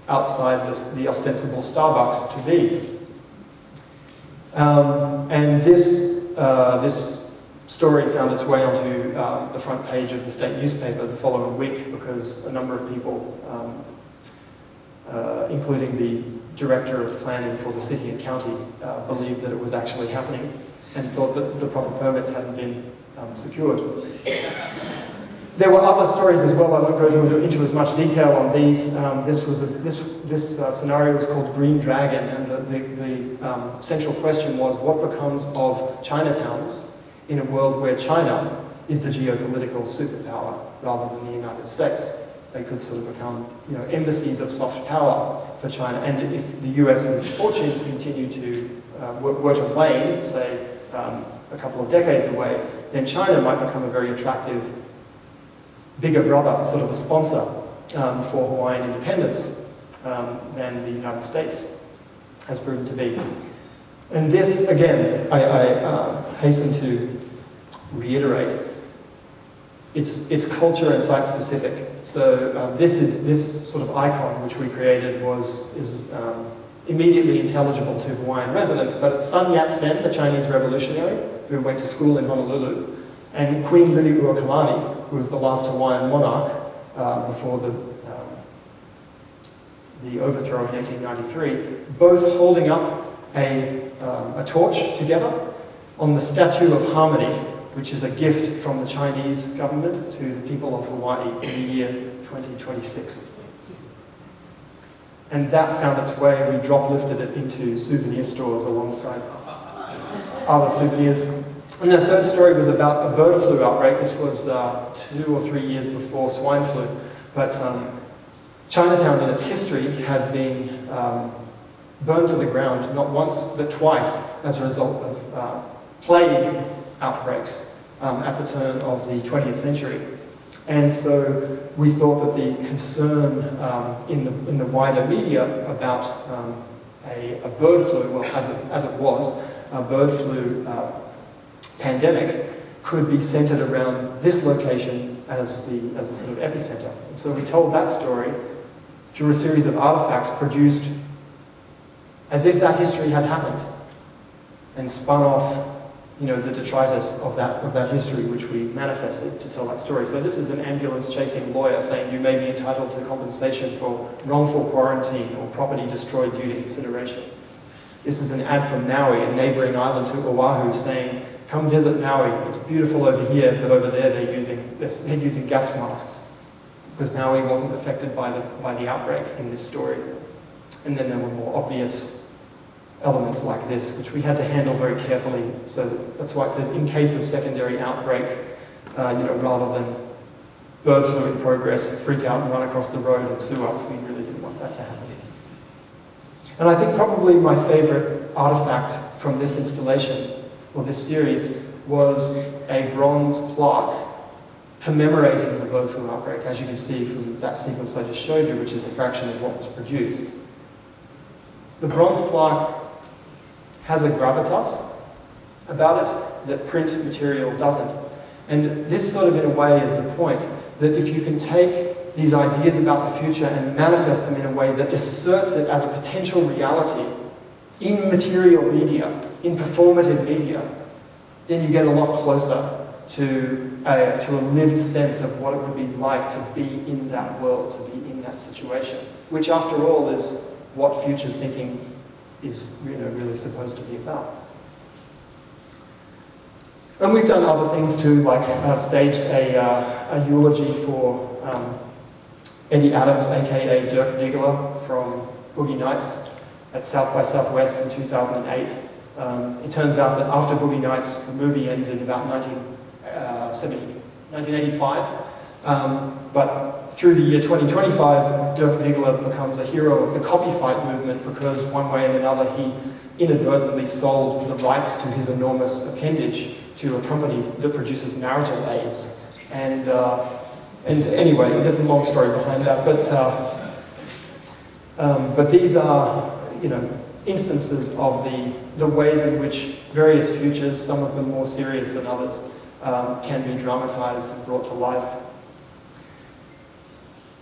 outside the ostensible Starbucks to be. And this story found its way onto the front page of the state newspaper the following week because a number of people, including the director of planning for the city and county, believed that it was actually happening and thought that the proper permits hadn't been secured. There were other stories as well. I won't go into as much detail on these. This scenario was called Green Dragon, and the central question was what becomes of Chinatowns in a world where China is the geopolitical superpower rather than the United States. They could sort of become, embassies of soft power for China. And if the US's fortunes continue to were to wane, say a couple of decades away, then China might become a very attractive bigger brother, sort of a sponsor for Hawaiian independence than the United States has proven to be. And this, again, I hasten to reiterate, it's culture and site specific. So this sort of icon which we created is immediately intelligible to Hawaiian residents, but it's Sun Yat-sen, the Chinese revolutionary who went to school in Honolulu, and Queen Liliuokalani, who was the last Hawaiian monarch before the overthrow in 1893, both holding up a torch together on the Statue of Harmony, which is a gift from the Chinese government to the people of Hawaii in the year 2026. And that found its way, we drop-lifted it into souvenir stores alongside other souvenirs. And the third story was about a bird flu outbreak. This was 2 or 3 years before swine flu. But Chinatown in its history has been burned to the ground, not once, but twice, as a result of plague outbreaks at the turn of the 20th century. And so we thought that the concern in the wider media about a bird flu, well, as it was, a bird flu pandemic could be centered around this location as a sort of epicenter. And so we told that story through a series of artifacts produced as if that history had happened, and spun off, you know, the detritus of that history, which we manifested to tell that story. So this is an ambulance-chasing lawyer saying you may be entitled to compensation for wrongful quarantine or property destroyed due to incineration. This is an ad from Maui, a neighboring island to Oahu, saying, come visit Maui, it's beautiful over here, but over there they're using gas masks, because Maui wasn't affected by the outbreak in this story. And then there were more obvious elements like this, which we had to handle very carefully. So that's why it says, in case of secondary outbreak, you know, rather than bird flu in progress, freak out and run across the road and sue us. We really didn't want that to happen. And I think probably my favorite artifact from this installation, or this series, was a bronze plaque commemorating the bird flu outbreak, as you can see from that sequence I just showed you, which is a fraction of what was produced. The bronze plaque has a gravitas about it that print material doesn't. And this sort of, in a way, is the point, that if you can take these ideas about the future and manifest them in a way that asserts it as a potential reality in material media, in performative media, then you get a lot closer to a lived sense of what it would be like to be in that world, to be in that situation, which after all is what futures thinking is, you know, really supposed to be about. And we've done other things too, like staged a eulogy for Eddie Adams, a.k.a. Dirk Diggler from Boogie Nights at South by Southwest in 2008. It turns out that after Boogie Nights, the movie ends in about 1985. But through the year 2025, Dirk Diggler becomes a hero of the copy fight movement because one way and another he inadvertently sold the rights to his enormous appendage to a company that produces marital aids. And anyway, there's a long story behind that. But these are, you know, instances of the ways in which various futures, some of them more serious than others, can be dramatized and brought to life.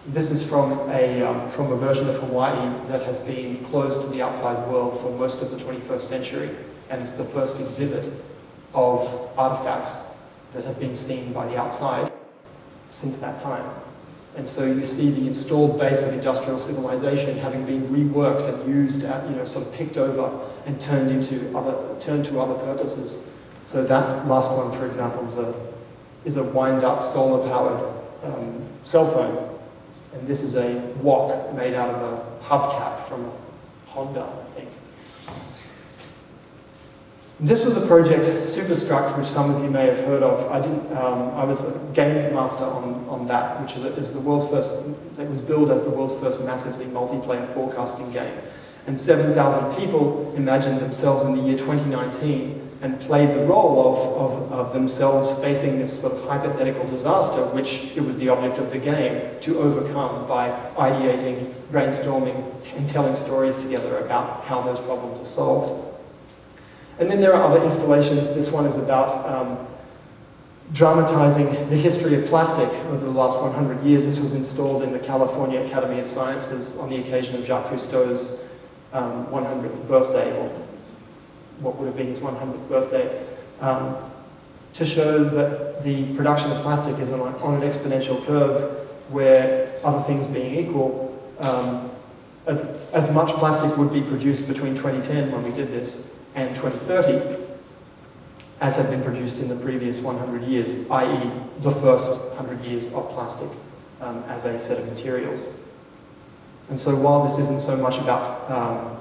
This is from a version of Hawaii that has been closed to the outside world for most of the 21st century, and it's the first exhibit of artifacts that have been seen by the outside since that time. And so you see the installed base of industrial civilization having been reworked and used, you know, sort of picked over and turned to other purposes. So that last one, for example, is a wind-up solar-powered cell phone. And this is a wok made out of a hubcap from a Honda, I think. This was a project, Superstruct, which some of you may have heard of. I was a game master on that, which is the world's first, it was billed as the world's first massively multiplayer forecasting game. And 7,000 people imagined themselves in the year 2019 and played the role of themselves facing this sort of hypothetical disaster, which it was the object of the game to overcome by ideating, brainstorming, and telling stories together about how those problems are solved. And then there are other installations. This one is about dramatizing the history of plastic over the last 100 years. This was installed in the California Academy of Sciences on the occasion of Jacques Cousteau's 100th birthday, or what would have been his 100th birthday, to show that the production of plastic is on an exponential curve where, other things being equal, as much plastic would be produced between 2010, when we did this, and 2030, as had been produced in the previous 100 years, i.e. the first 100 years of plastic as a set of materials. And so while this isn't so much about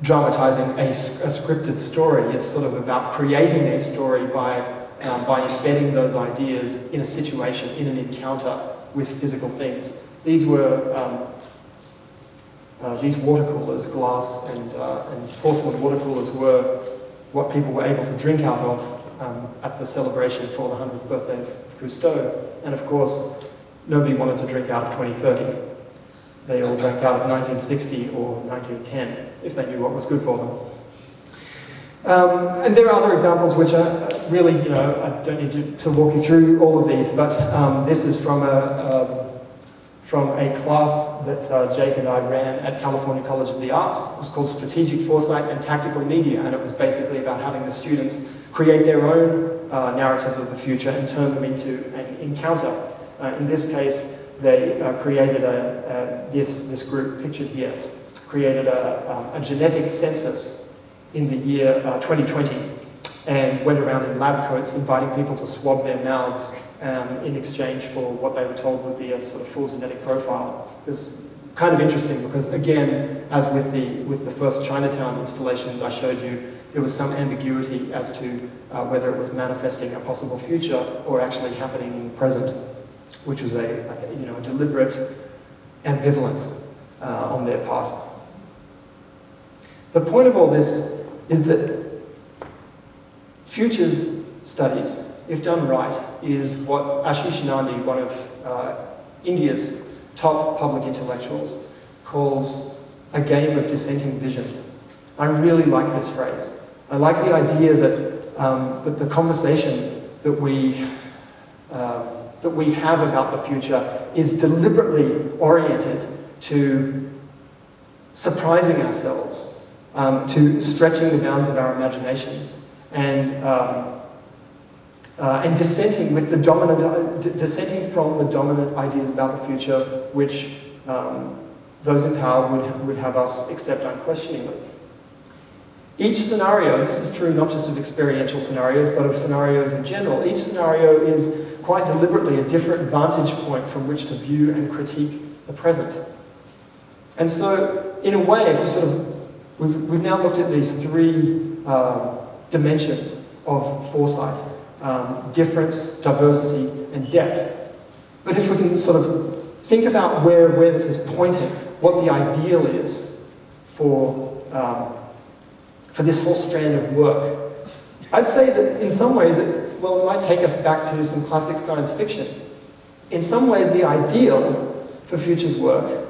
dramatizing a scripted story, it's sort of about creating a story by embedding those ideas in a situation, in an encounter with physical things. These were these water coolers, glass and porcelain water coolers, were what people were able to drink out of at the celebration for the 100th birthday of Cousteau. And of course, nobody wanted to drink out of 2030. They all drank out of 1960 or 1910, if they knew what was good for them. And there are other examples which are really, I don't need to walk you through all of these, but this is from a class that Jake and I ran at California College of the Arts. It was called Strategic Foresight and Tactical Media, and it was basically about having the students create their own narratives of the future and turn them into an encounter. In this case, they created this group pictured here, created a genetic census in the year 2020 and went around in lab coats inviting people to swab their mouths in exchange for what they were told would be a sort of full genetic profile. It was kind of interesting because, again, as with the first Chinatown installation that I showed you, there was some ambiguity as to whether it was manifesting a possible future or actually happening in the present, which was a deliberate ambivalence on their part. The point of all this is that futures studies, if done right, is what Ashish Nandi, one of India's top public intellectuals, calls a game of dissenting visions. I really like this phrase. I like the idea that the conversation that we have about the future is deliberately oriented to surprising ourselves, to stretching the bounds of our imaginations, and dissenting with the dissenting from the dominant ideas about the future, which those in power would have us accept unquestioningly. Each scenario, and this is true not just of experiential scenarios, but of scenarios in general, each scenario is quite deliberately a different vantage point from which to view and critique the present. And so, in a way, if we sort of, we've now looked at these three dimensions of foresight, difference, diversity, and depth. But if we can sort of think about where this is pointing, what the ideal is for this whole strand of work, I'd say that in some ways, it might take us back to some classic science fiction. In some ways, the ideal for futures work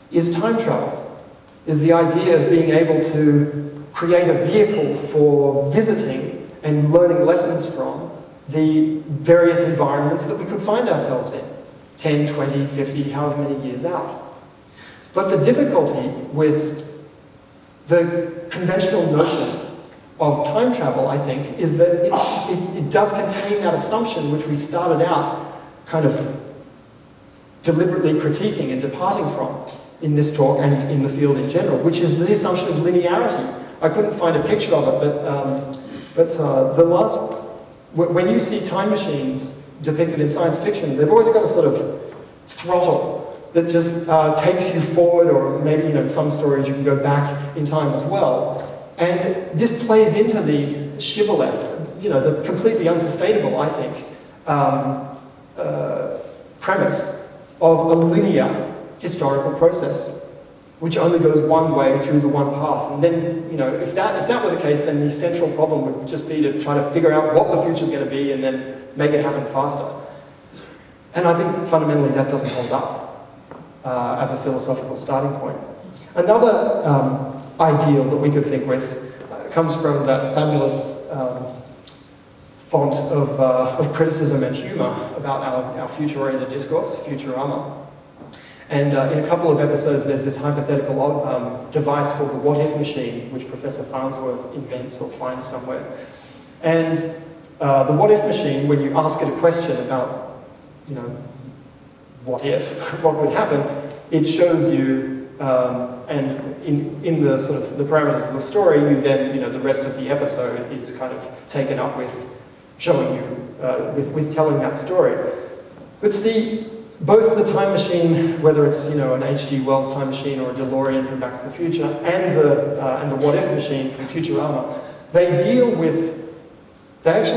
is time travel, is the idea of being able to create a vehicle for visiting and learning lessons from the various environments that we could find ourselves in, 10, 20, 50, however many years out. But the difficulty with the conventional notion of time travel, I think, is that it does contain that assumption which we started out kind of deliberately critiquing and departing from in this talk and in the field in general, which is the assumption of linearity. I couldn't find a picture of it, but when you see time machines depicted in science fiction, they've always got a sort of throttle that just takes you forward, or maybe, in some stories you can go back in time as well. And this plays into the shibboleth, the completely unsustainable, I think, premise of a linear historical process, which only goes one way through the one path. And then, if that were the case, then the central problem would just be to try to figure out what the future's going to be and then make it happen faster. And I think fundamentally that doesn't hold up as a philosophical starting point. Another ideal that we could think with comes from that fabulous font of criticism and humor about our future-oriented discourse, Futurama. And in a couple of episodes, there's this hypothetical device called the what-if machine, which Professor Farnsworth invents or finds somewhere. And the what-if machine, when you ask it a question about, what if, what would happen, it shows you, and in the sort of the parameters of the story, you then, the rest of the episode is kind of taken up with showing you, with telling that story. But see, both the time machine, whether it's an H.G. Wells time machine or a DeLorean from Back to the Future, and the what if machine from Futurama, they deal with depth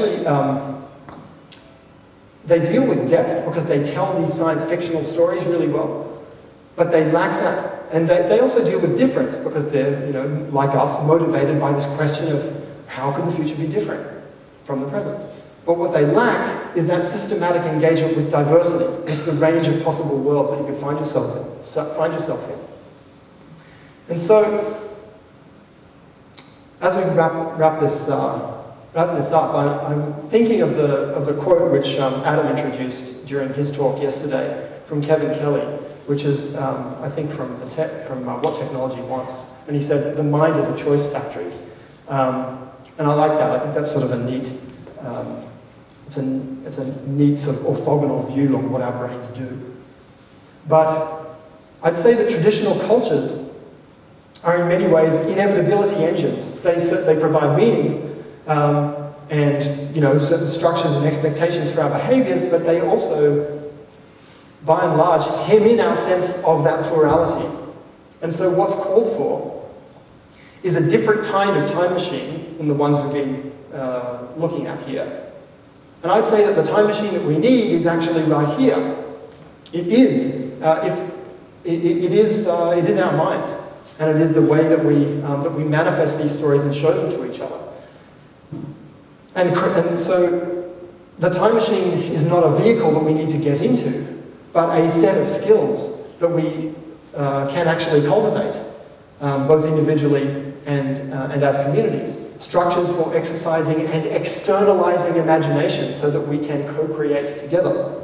because they tell these science fictional stories really well, but they lack that, and they also deal with difference because they're like us, motivated by this question of how could the future be different from the present. But what they lack is that systematic engagement with diversity, with the range of possible worlds that you could find yourself in. And so, as we wrap this up, I'm thinking of the quote which Adam introduced during his talk yesterday from Kevin Kelly, which is, I think, from What Technology Wants. And he said, the mind is a choice factory. And I like that. I think that's sort of a neat, it's a neat sort of orthogonal view on what our brains do. But I'd say that traditional cultures are in many ways inevitability engines. They provide meaning and certain structures and expectations for our behaviors, but they also, by and large, hem in our sense of that plurality. And so what's called for is a different kind of time machine than the ones we've been looking at here. And I'd say that the time machine that we need is actually right here. It is our minds, and it is the way that we manifest these stories and show them to each other. And so the time machine is not a vehicle that we need to get into, but a set of skills that we can actually cultivate, both individually and as communities. Structures for exercising and externalizing imagination so that we can co-create together.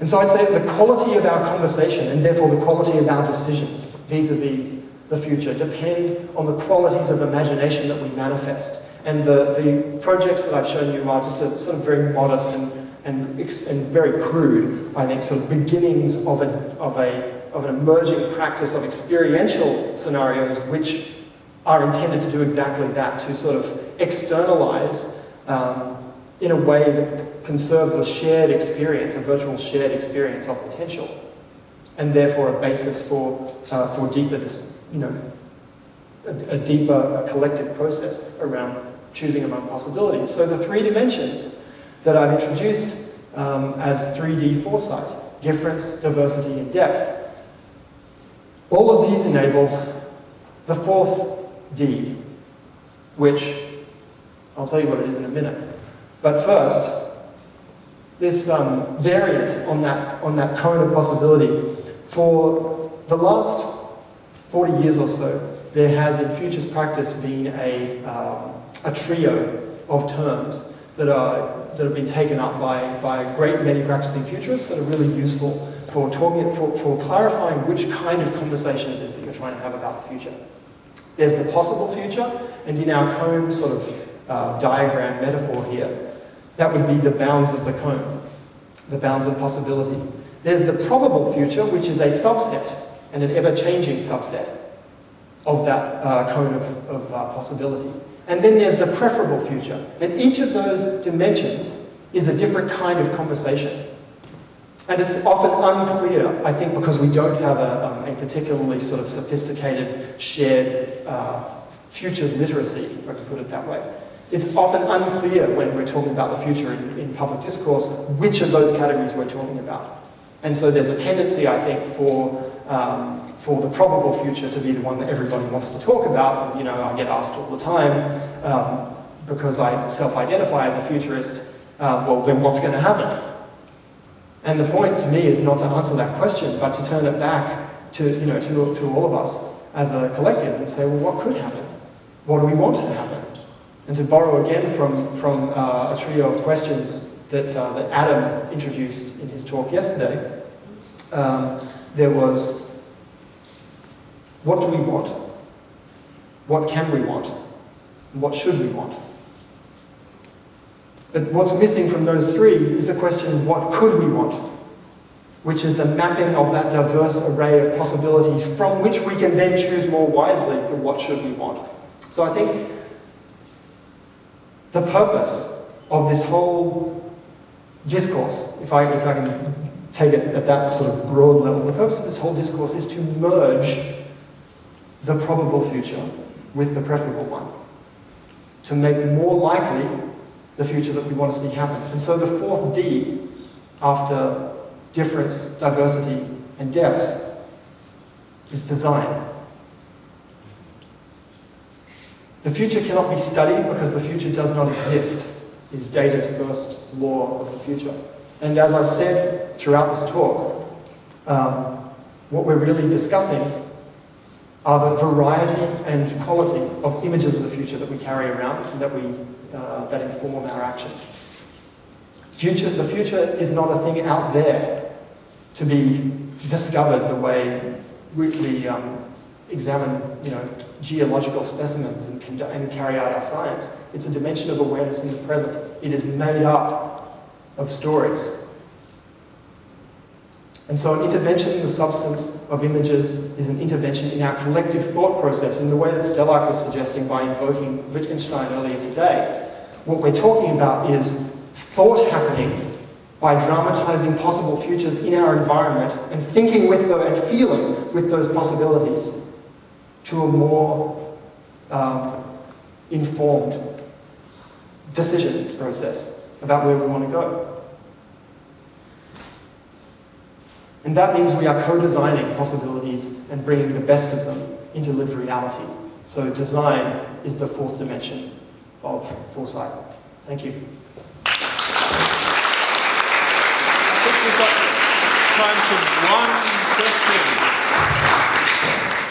And so I'd say that the quality of our conversation, and therefore the quality of our decisions vis-a-vis the future, depend on the qualities of imagination that we manifest. And the projects that I've shown you are just a sort of very modest and very crude, I think, sort of beginnings of an emerging practice of experiential scenarios which are intended to do exactly that, to sort of externalize in a way that conserves a shared experience, a virtual shared experience of potential, and therefore a basis for deeper, a deeper collective process around choosing among possibilities. So the 3 dimensions that I've introduced as 3D foresight, difference, diversity, and depth, all of these enable the 4th D, which I'll tell you what it is in a minute. But first, this variant on that cone of possibility. For the last 40 years or so, there has in futures practice been a trio of terms that have been taken up by a great many practicing futurists that are really useful for clarifying which kind of conversation it is that you're trying to have about the future. There's the possible future, and in our cone sort of diagram metaphor here, that would be the bounds of the cone, the bounds of possibility. There's the probable future, which is a subset, and an ever-changing subset of that cone of possibility. And then there's the preferable future. And each of those dimensions is a different kind of conversation. And it's often unclear, I think, because we don't have a particularly sort of sophisticated shared futures literacy, if I can put it that way. It's often unclear when we're talking about the future in public discourse which of those categories we're talking about. And so there's a tendency, I think, for the probable future to be the one that everybody wants to talk about. And, I get asked all the time, because I self-identify as a futurist, well, then what's going to happen? And the point to me is not to answer that question, but to turn it back to all of us as a collective and say, well, what could happen? What do we want to happen? And to borrow again from a trio of questions that Adam introduced in his talk yesterday, there was, what do we want? What can we want? And what should we want? But what's missing from those 3 is the question, what could we want? Which is the mapping of that diverse array of possibilities from which we can then choose more wisely the what should we want. So I think the purpose of this whole discourse, if I can take it at that sort of broad level, the purpose of this whole discourse is to merge the probable future with the preferable one, to make more likely the future that we want to see happen. And so the 4th D, after difference, diversity, and depth, is design. The future cannot be studied because the future does not exist, is Data's first law of the future. And as I've said throughout this talk, what we're really discussing are the variety and quality of images of the future that we carry around and that inform our action. The future is not a thing out there to be discovered the way we examine, geological specimens and carry out our science. It's a dimension of awareness in the present. It is made up of stories. And so an intervention in the substance of images is an intervention in our collective thought process in the way that Stellark was suggesting by invoking Wittgenstein earlier today. What we're talking about is thought happening by dramatizing possible futures in our environment and thinking with them and feeling with those possibilities to a more informed decision process about where we want to go. And that means we are co-designing possibilities and bringing the best of them into lived reality. So design is the fourth dimension of foresight. Thank you. I think we've got time for one question.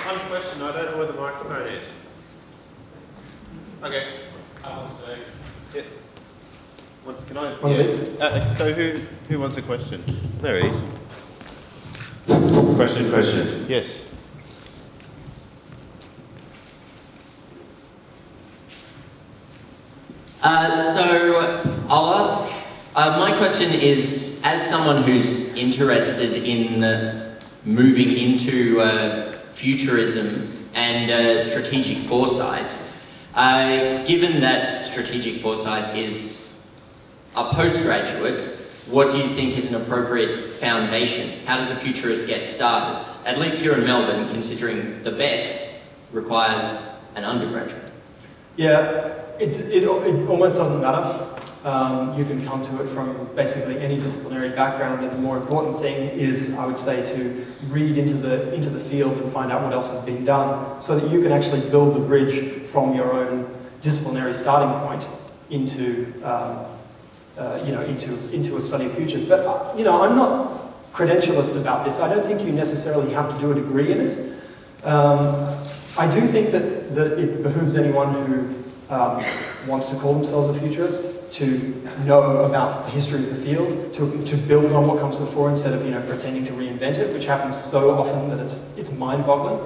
One question. I don't know where the microphone is. Okay. Yeah. Can I? So who wants a question? There it is. Question. Yes. So I'll ask, my question is, as someone who's interested in moving into futurism and strategic foresight, given that strategic foresight is a postgraduate, what do you think is an appropriate foundation? How does a futurist get started? At least here in Melbourne, considering the best requires an undergraduate. Yeah, it almost doesn't matter. You can come to it from basically any disciplinary background, and the more important thing is, I would say, to read into the field and find out what else has been done, so that you can actually build the bridge from your own disciplinary starting point into into a study of futures. But I'm not credentialist about this. I don't think you necessarily have to do a degree in it. I do think that it behooves anyone who wants to call themselves a futurist to know about the history of the field, to build on what comes before instead of pretending to reinvent it, which happens so often that it's mind-boggling.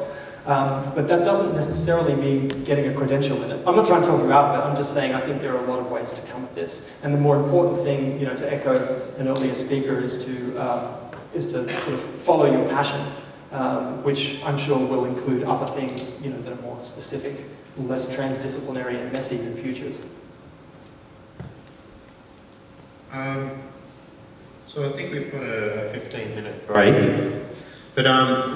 But that doesn't necessarily mean getting a credential in it. I'm not trying to talk you out of it. I'm just saying I think there are a lot of ways to come at this. And the more important thing, to echo an earlier speaker, is to sort of follow your passion, which I'm sure will include other things, that are more specific, less transdisciplinary and messy than futures. So I think we've got a 15-minute break. But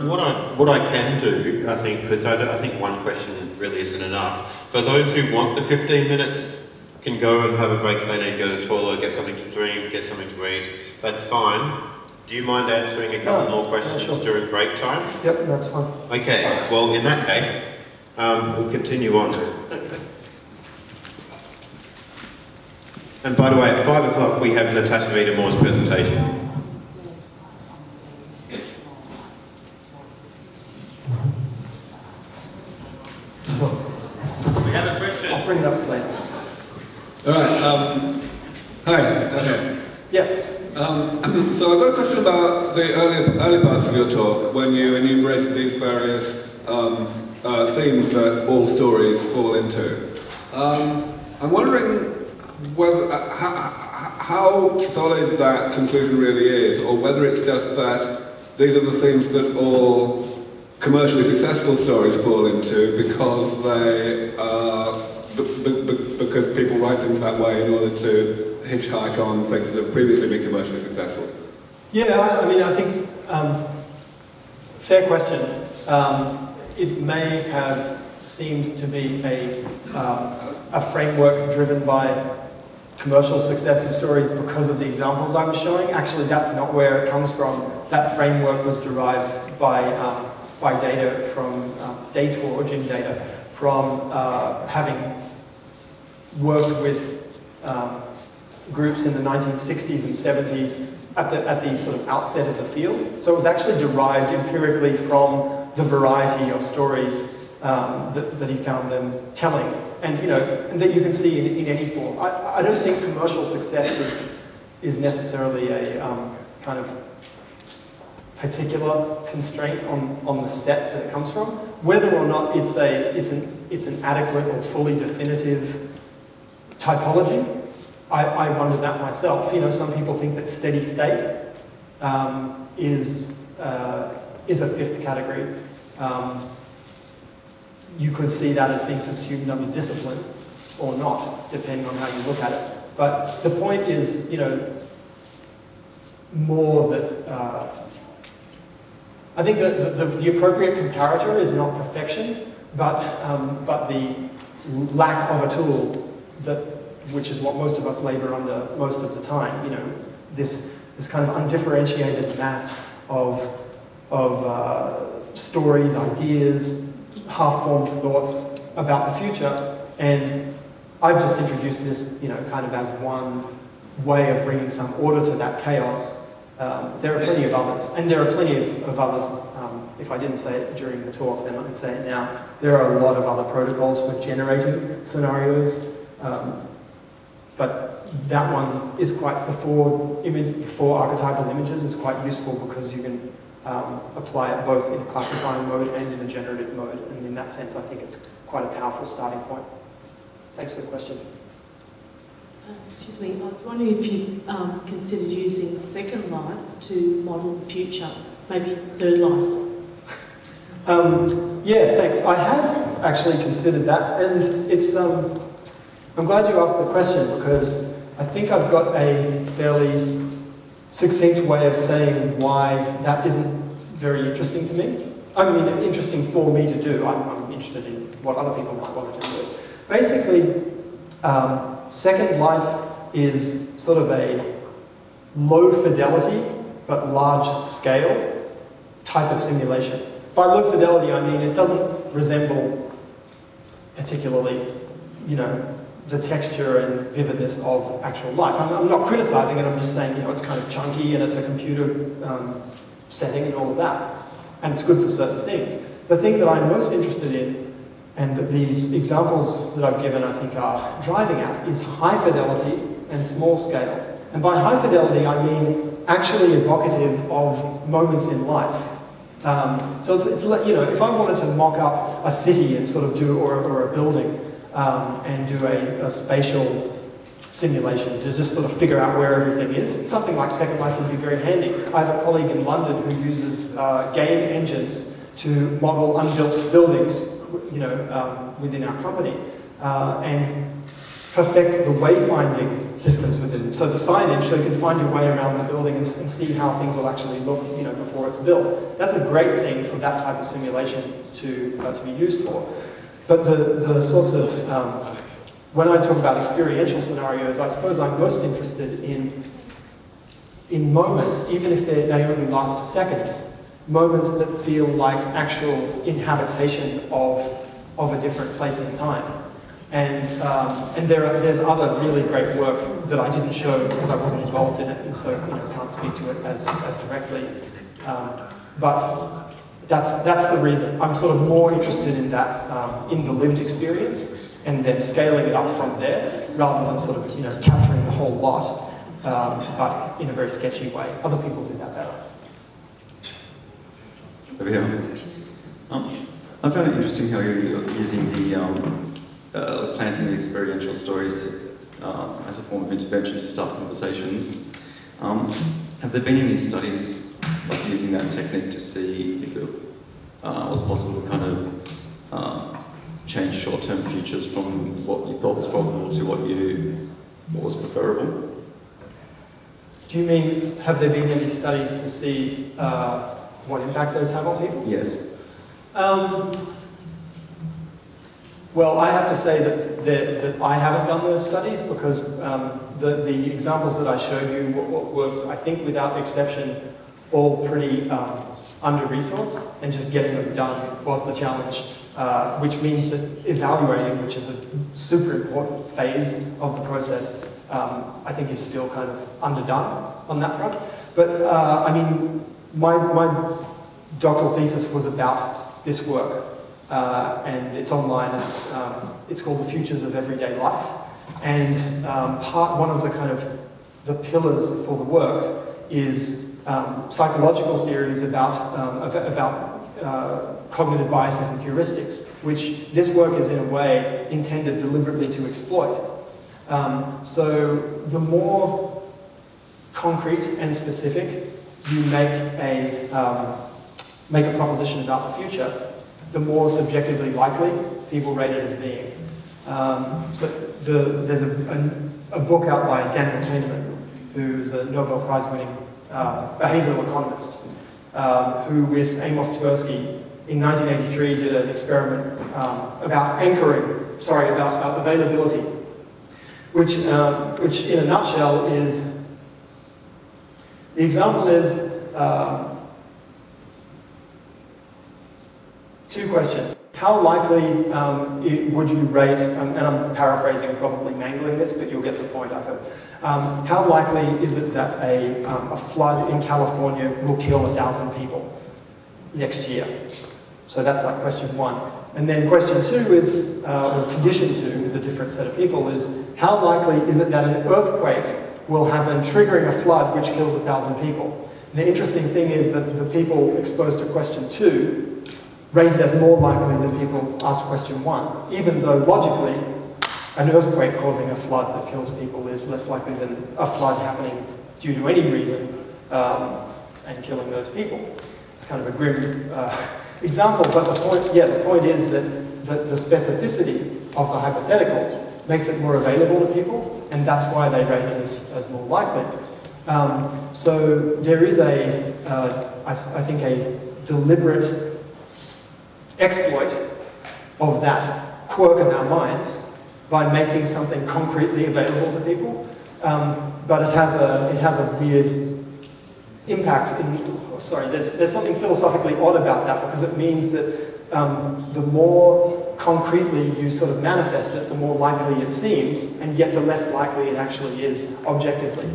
what I can do, I think, because I think one question really isn't enough. For those who want the 15 minutes, can go and have a break if they need to go to the toilet, get something to drink, get something to eat. That's fine. Do you mind answering a couple more questions during break time? Yep, that's fine. Okay. Well, in that case, we'll continue on. And by the way, at 5 o'clock we have Natasha Vita-Moore's presentation. We have a question. I'll bring it up later. All right. Hi. Okay. Yes. So I've got a question about the early parts of your talk when you enumerated these various themes that all stories fall into. I'm wondering whether how solid that conclusion really is, or whether it's just that these are the themes that all commercially successful stories fall into because they because people write things that way in order to hitchhike on things that have previously been commercially successful. Yeah, I think fair question. It may have seemed to be a framework driven by commercial success of stories because of the examples I was showing. Actually, that's not where it comes from. That framework was derived by data from data origin data from having worked with groups in the 1960s and 70s at the sort of outset of the field. So it was actually derived empirically from the variety of stories that he found them telling, and and that you can see in any form. I don't think commercial success is necessarily a kind of particular constraint on the set that it comes from. Whether or not it's an adequate or fully definitive typology, I wonder that myself. Some people think that steady state is a fifth category. You could see that as being subsumed under discipline or not, depending on how you look at it. But the point is, more that I think that the appropriate comparator is not perfection, but the lack of a tool which is what most of us labour under most of the time. This kind of undifferentiated mass of stories, ideas, half-formed thoughts about the future, and I've just introduced this, kind of as one way of bringing some order to that chaos. There are plenty of others, and there are plenty of others. If I didn't say it during the talk, then I can say it now. There are a lot of other protocols for generating scenarios, but that one is quite, the four archetypal images is quite useful because you can apply it both in classifying mode and in a generative mode, and in that sense I think it's quite a powerful starting point. Thanks for the question. Excuse me, I was wondering if you considered using Second Life to model the future, maybe Third Life. Yeah, thanks. I have actually considered that, and it's I'm glad you asked the question because I think I've got a fairly succinct way of saying why that isn't very interesting to me. I mean, interesting for me to do. I'm interested in what other people might want to do. Basically, Second Life is sort of a low fidelity but large scale type of simulation. By low fidelity, I mean it doesn't resemble particularly, the texture and vividness of actual life. I'm not criticizing it, I'm just saying, it's kind of chunky and it's a computer setting and all of that. And it's good for certain things. The thing that I'm most interested in, and that these examples that I've given I think are driving at, is high fidelity and small scale. And by high fidelity I mean actually evocative of moments in life. So it's if I wanted to mock up a city and sort of do, or a building, and do a spatial simulation to just sort of figure out where everything is, something like Second Life would be very handy. I have a colleague in London who uses game engines to model unbuilt buildings, within our company, and perfect the wayfinding systems within them. So the signage, so you can find your way around the building and see how things will actually look, before it's built. That's a great thing for that type of simulation to be used for. But the sorts of, when I talk about experiential scenarios, I suppose I'm most interested in moments, even if they only last seconds, moments that feel like actual inhabitation of a different place and time. And there's other really great work that I didn't show because I wasn't involved in it, and so can't speak to it as directly. But that's the reason. I'm sort of more interested in that, in the lived experience, and then scaling it up from there, rather than sort of capturing the whole lot, but in a very sketchy way. Other people do that better. Over here. I found it interesting how you're using the planting the experiential stories as a form of intervention to start conversations. Have there been any studies like using that technique to see if it was possible to kind of change short-term futures from what you thought was probable to what was preferable? Do you mean, have there been any studies to see what impact those have on people? Yes. Well, I have to say that I haven't done those studies because the examples that I showed you were, I think, without exception, all pretty under-resourced, and just getting them done was the challenge, which means that evaluating, which is a super important phase of the process, I think is still kind of underdone on that front. But I mean, my doctoral thesis was about this work, and it's online. It's called The Futures of Everyday Life, and one of the kind of the pillars for the work is psychological theories about cognitive biases and heuristics, which this work is in a way intended deliberately to exploit. So the more concrete and specific you make a proposition about the future, the more subjectively likely people rate it as being. There's a book out by Daniel Kahneman, who's a Nobel Prize-winning behavioral economist, who with Amos Tversky in 1983 did an experiment about availability, which in a nutshell is, the example is two questions. How likely would you rate, and I'm paraphrasing, probably mangling this, but you'll get the point, I hope. How likely is it that a flood in California will kill 1,000 people next year? So that's like question one. And then question two is, or condition two, with a different set of people, is how likely is it that an earthquake will happen, triggering a flood which kills 1,000 people? And the interesting thing is that the people exposed to question two rated as more likely than people asked question one, even though logically an earthquake causing a flood that kills people is less likely than a flood happening due to any reason and killing those people. It's kind of a grim example, but the point is that the specificity of the hypothetical makes it more available to people, and that's why they rate it as more likely. So there is I think a deliberate exploit of that quirk of our minds by making something concretely available to people, but it has a weird impact. There's something philosophically odd about that, because it means that the more concretely you sort of manifest it, the more likely it seems, and yet the less likely it actually is objectively.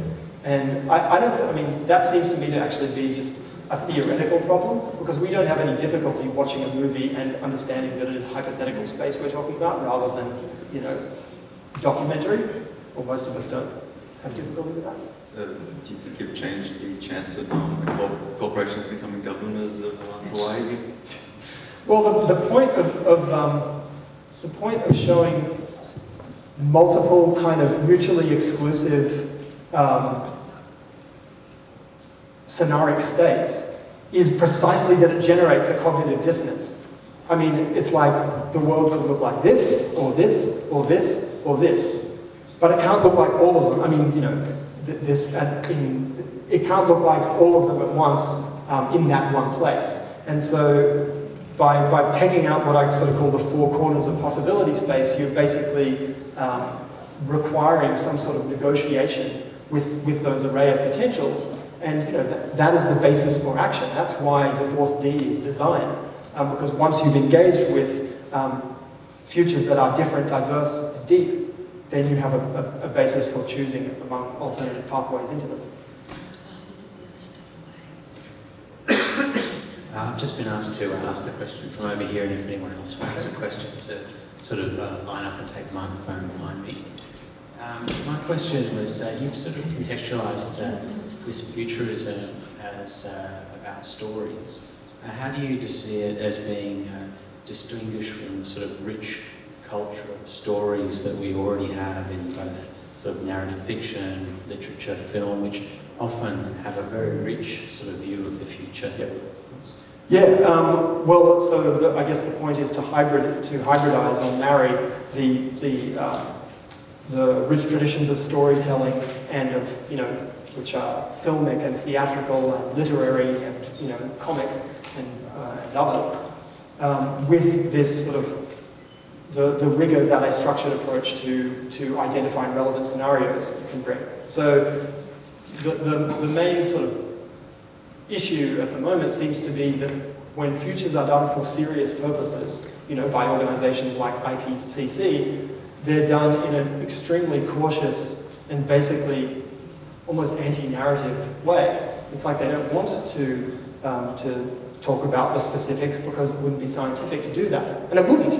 And that seems to me to actually be just a theoretical problem, because we don't have any difficulty watching a movie and understanding that it is hypothetical space we're talking about, rather than, documentary, or most of us don't have difficulty with that. So do you think you've changed the chance of corporations becoming governors of Hawaii? Well, the point of showing multiple kind of mutually exclusive scenaric states is precisely that it generates a cognitive dissonance. I mean, it's like the world could look like this, or this, or this, or this, but it can't look like all of them. I mean, it can't look like all of them at once in that one place. And so by pegging out what I sort of call the four corners of possibility space, you're basically requiring some sort of negotiation with those array of potentials. And that is the basis for action. That's why the fourth D is design. Because once you've engaged with futures that are different, diverse, and deep, then you have a basis for choosing among alternative pathways into them. I've just been asked to ask the question from over here, and if anyone else wants a question, to sort of line up and take the microphone behind me. My question was, you've sort of contextualised this futurism as about stories. How do you just see it as being distinguished from the sort of rich culture of stories that we already have in both sort of narrative fiction, literature, film, which often have a very rich sort of view of the future? Well, so I guess the point is to hybridize or marry the rich traditions of storytelling and of, which are filmic and theatrical and literary and, comic and other, with this sort of the rigor that a structured approach to identifying relevant scenarios can bring. So the main sort of issue at the moment seems to be that when futures are done for serious purposes, by organizations like IPCC, they're done in an extremely cautious and basically almost anti-narrative way. It's like they don't want to talk about the specifics because it wouldn't be scientific to do that, and it wouldn't.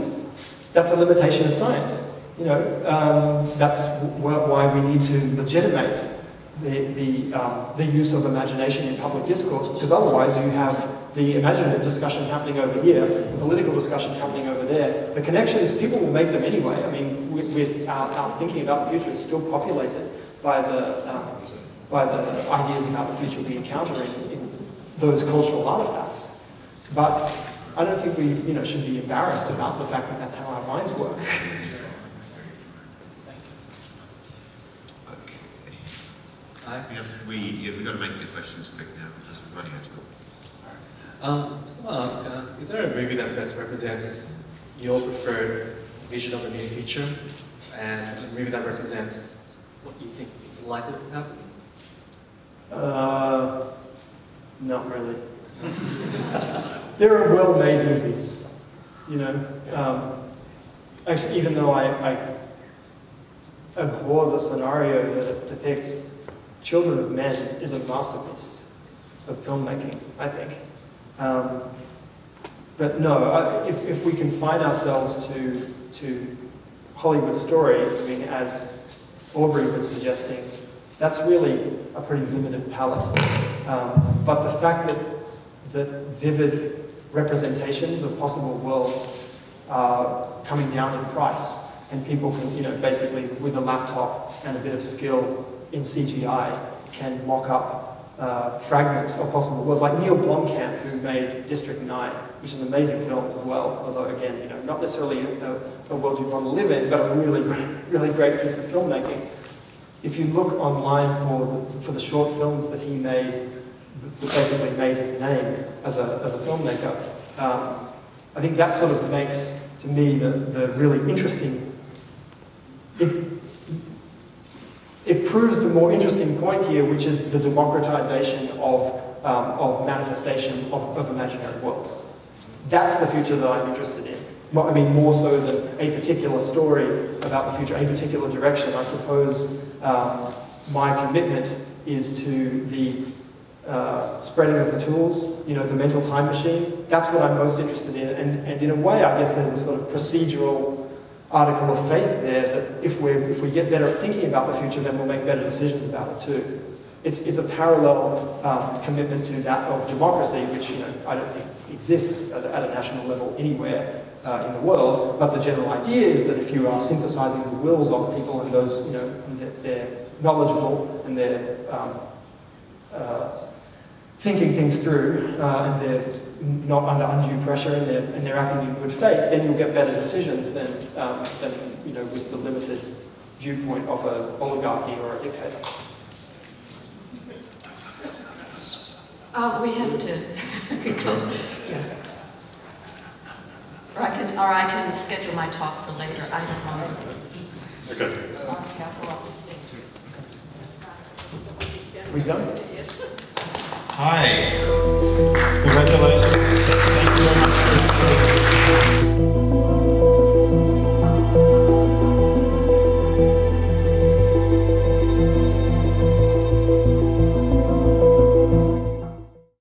That's a limitation of science. You know, that's why we need to legitimate the use of imagination in public discourse, because otherwise you have the imaginative discussion happening over here, the political discussion happening over there. The connections, people will make them anyway. I mean, our thinking about the future is still populated by the ideas about the future we encounter in those cultural artifacts. But I don't think we should be embarrassed about the fact that that's how our minds work. We've got to make the questions quick now because we're running out of time. Just want to ask, is there a movie that best represents your preferred vision of the near future, and a movie that represents what you think is likely to happen? Not really. There are well-made movies, you know. Actually, even though I abhor the scenario that it depicts, Children of Men is a masterpiece of filmmaking, I think. But no, if we confine ourselves to Hollywood storytelling, as Aubrey was suggesting, that's really a pretty limited palette. But the fact that vivid representations of possible worlds are coming down in price, and people can, basically with a laptop and a bit of skill in CGI, can mock up fragments of possible worlds, like Neil Blomkamp, who made District 9, which is an amazing film as well, although again, not necessarily a world you want to live in, but a really great piece of filmmaking. If you look online for the short films that he made, that basically made his name as a filmmaker, I think that sort of makes, to me, the really interesting. It proves the more interesting point here, which is the democratization of manifestation of imaginary worlds. That's the future that I'm interested in. I mean, more so than a particular story about the future, a particular direction. I suppose my commitment is to the spreading of the tools, the mental time machine. That's what I'm most interested in. And in a way, I guess there's a sort of procedural article of faith there that if we get better at thinking about the future, then we'll make better decisions about it too. It's a parallel commitment to that of democracy, which I don't think exists at a national level anywhere in the world. But the general idea is that if you are synthesizing the wills of people, and those and they're knowledgeable and they're thinking things through, and they're not under undue pressure, and they're acting in good faith, then you'll get better decisions than with the limited viewpoint of an oligarchy or a dictator. We have to go. Yeah. Or I can schedule my talk for later. I don't know. Okay. I'll go off the stage. We done? Hi.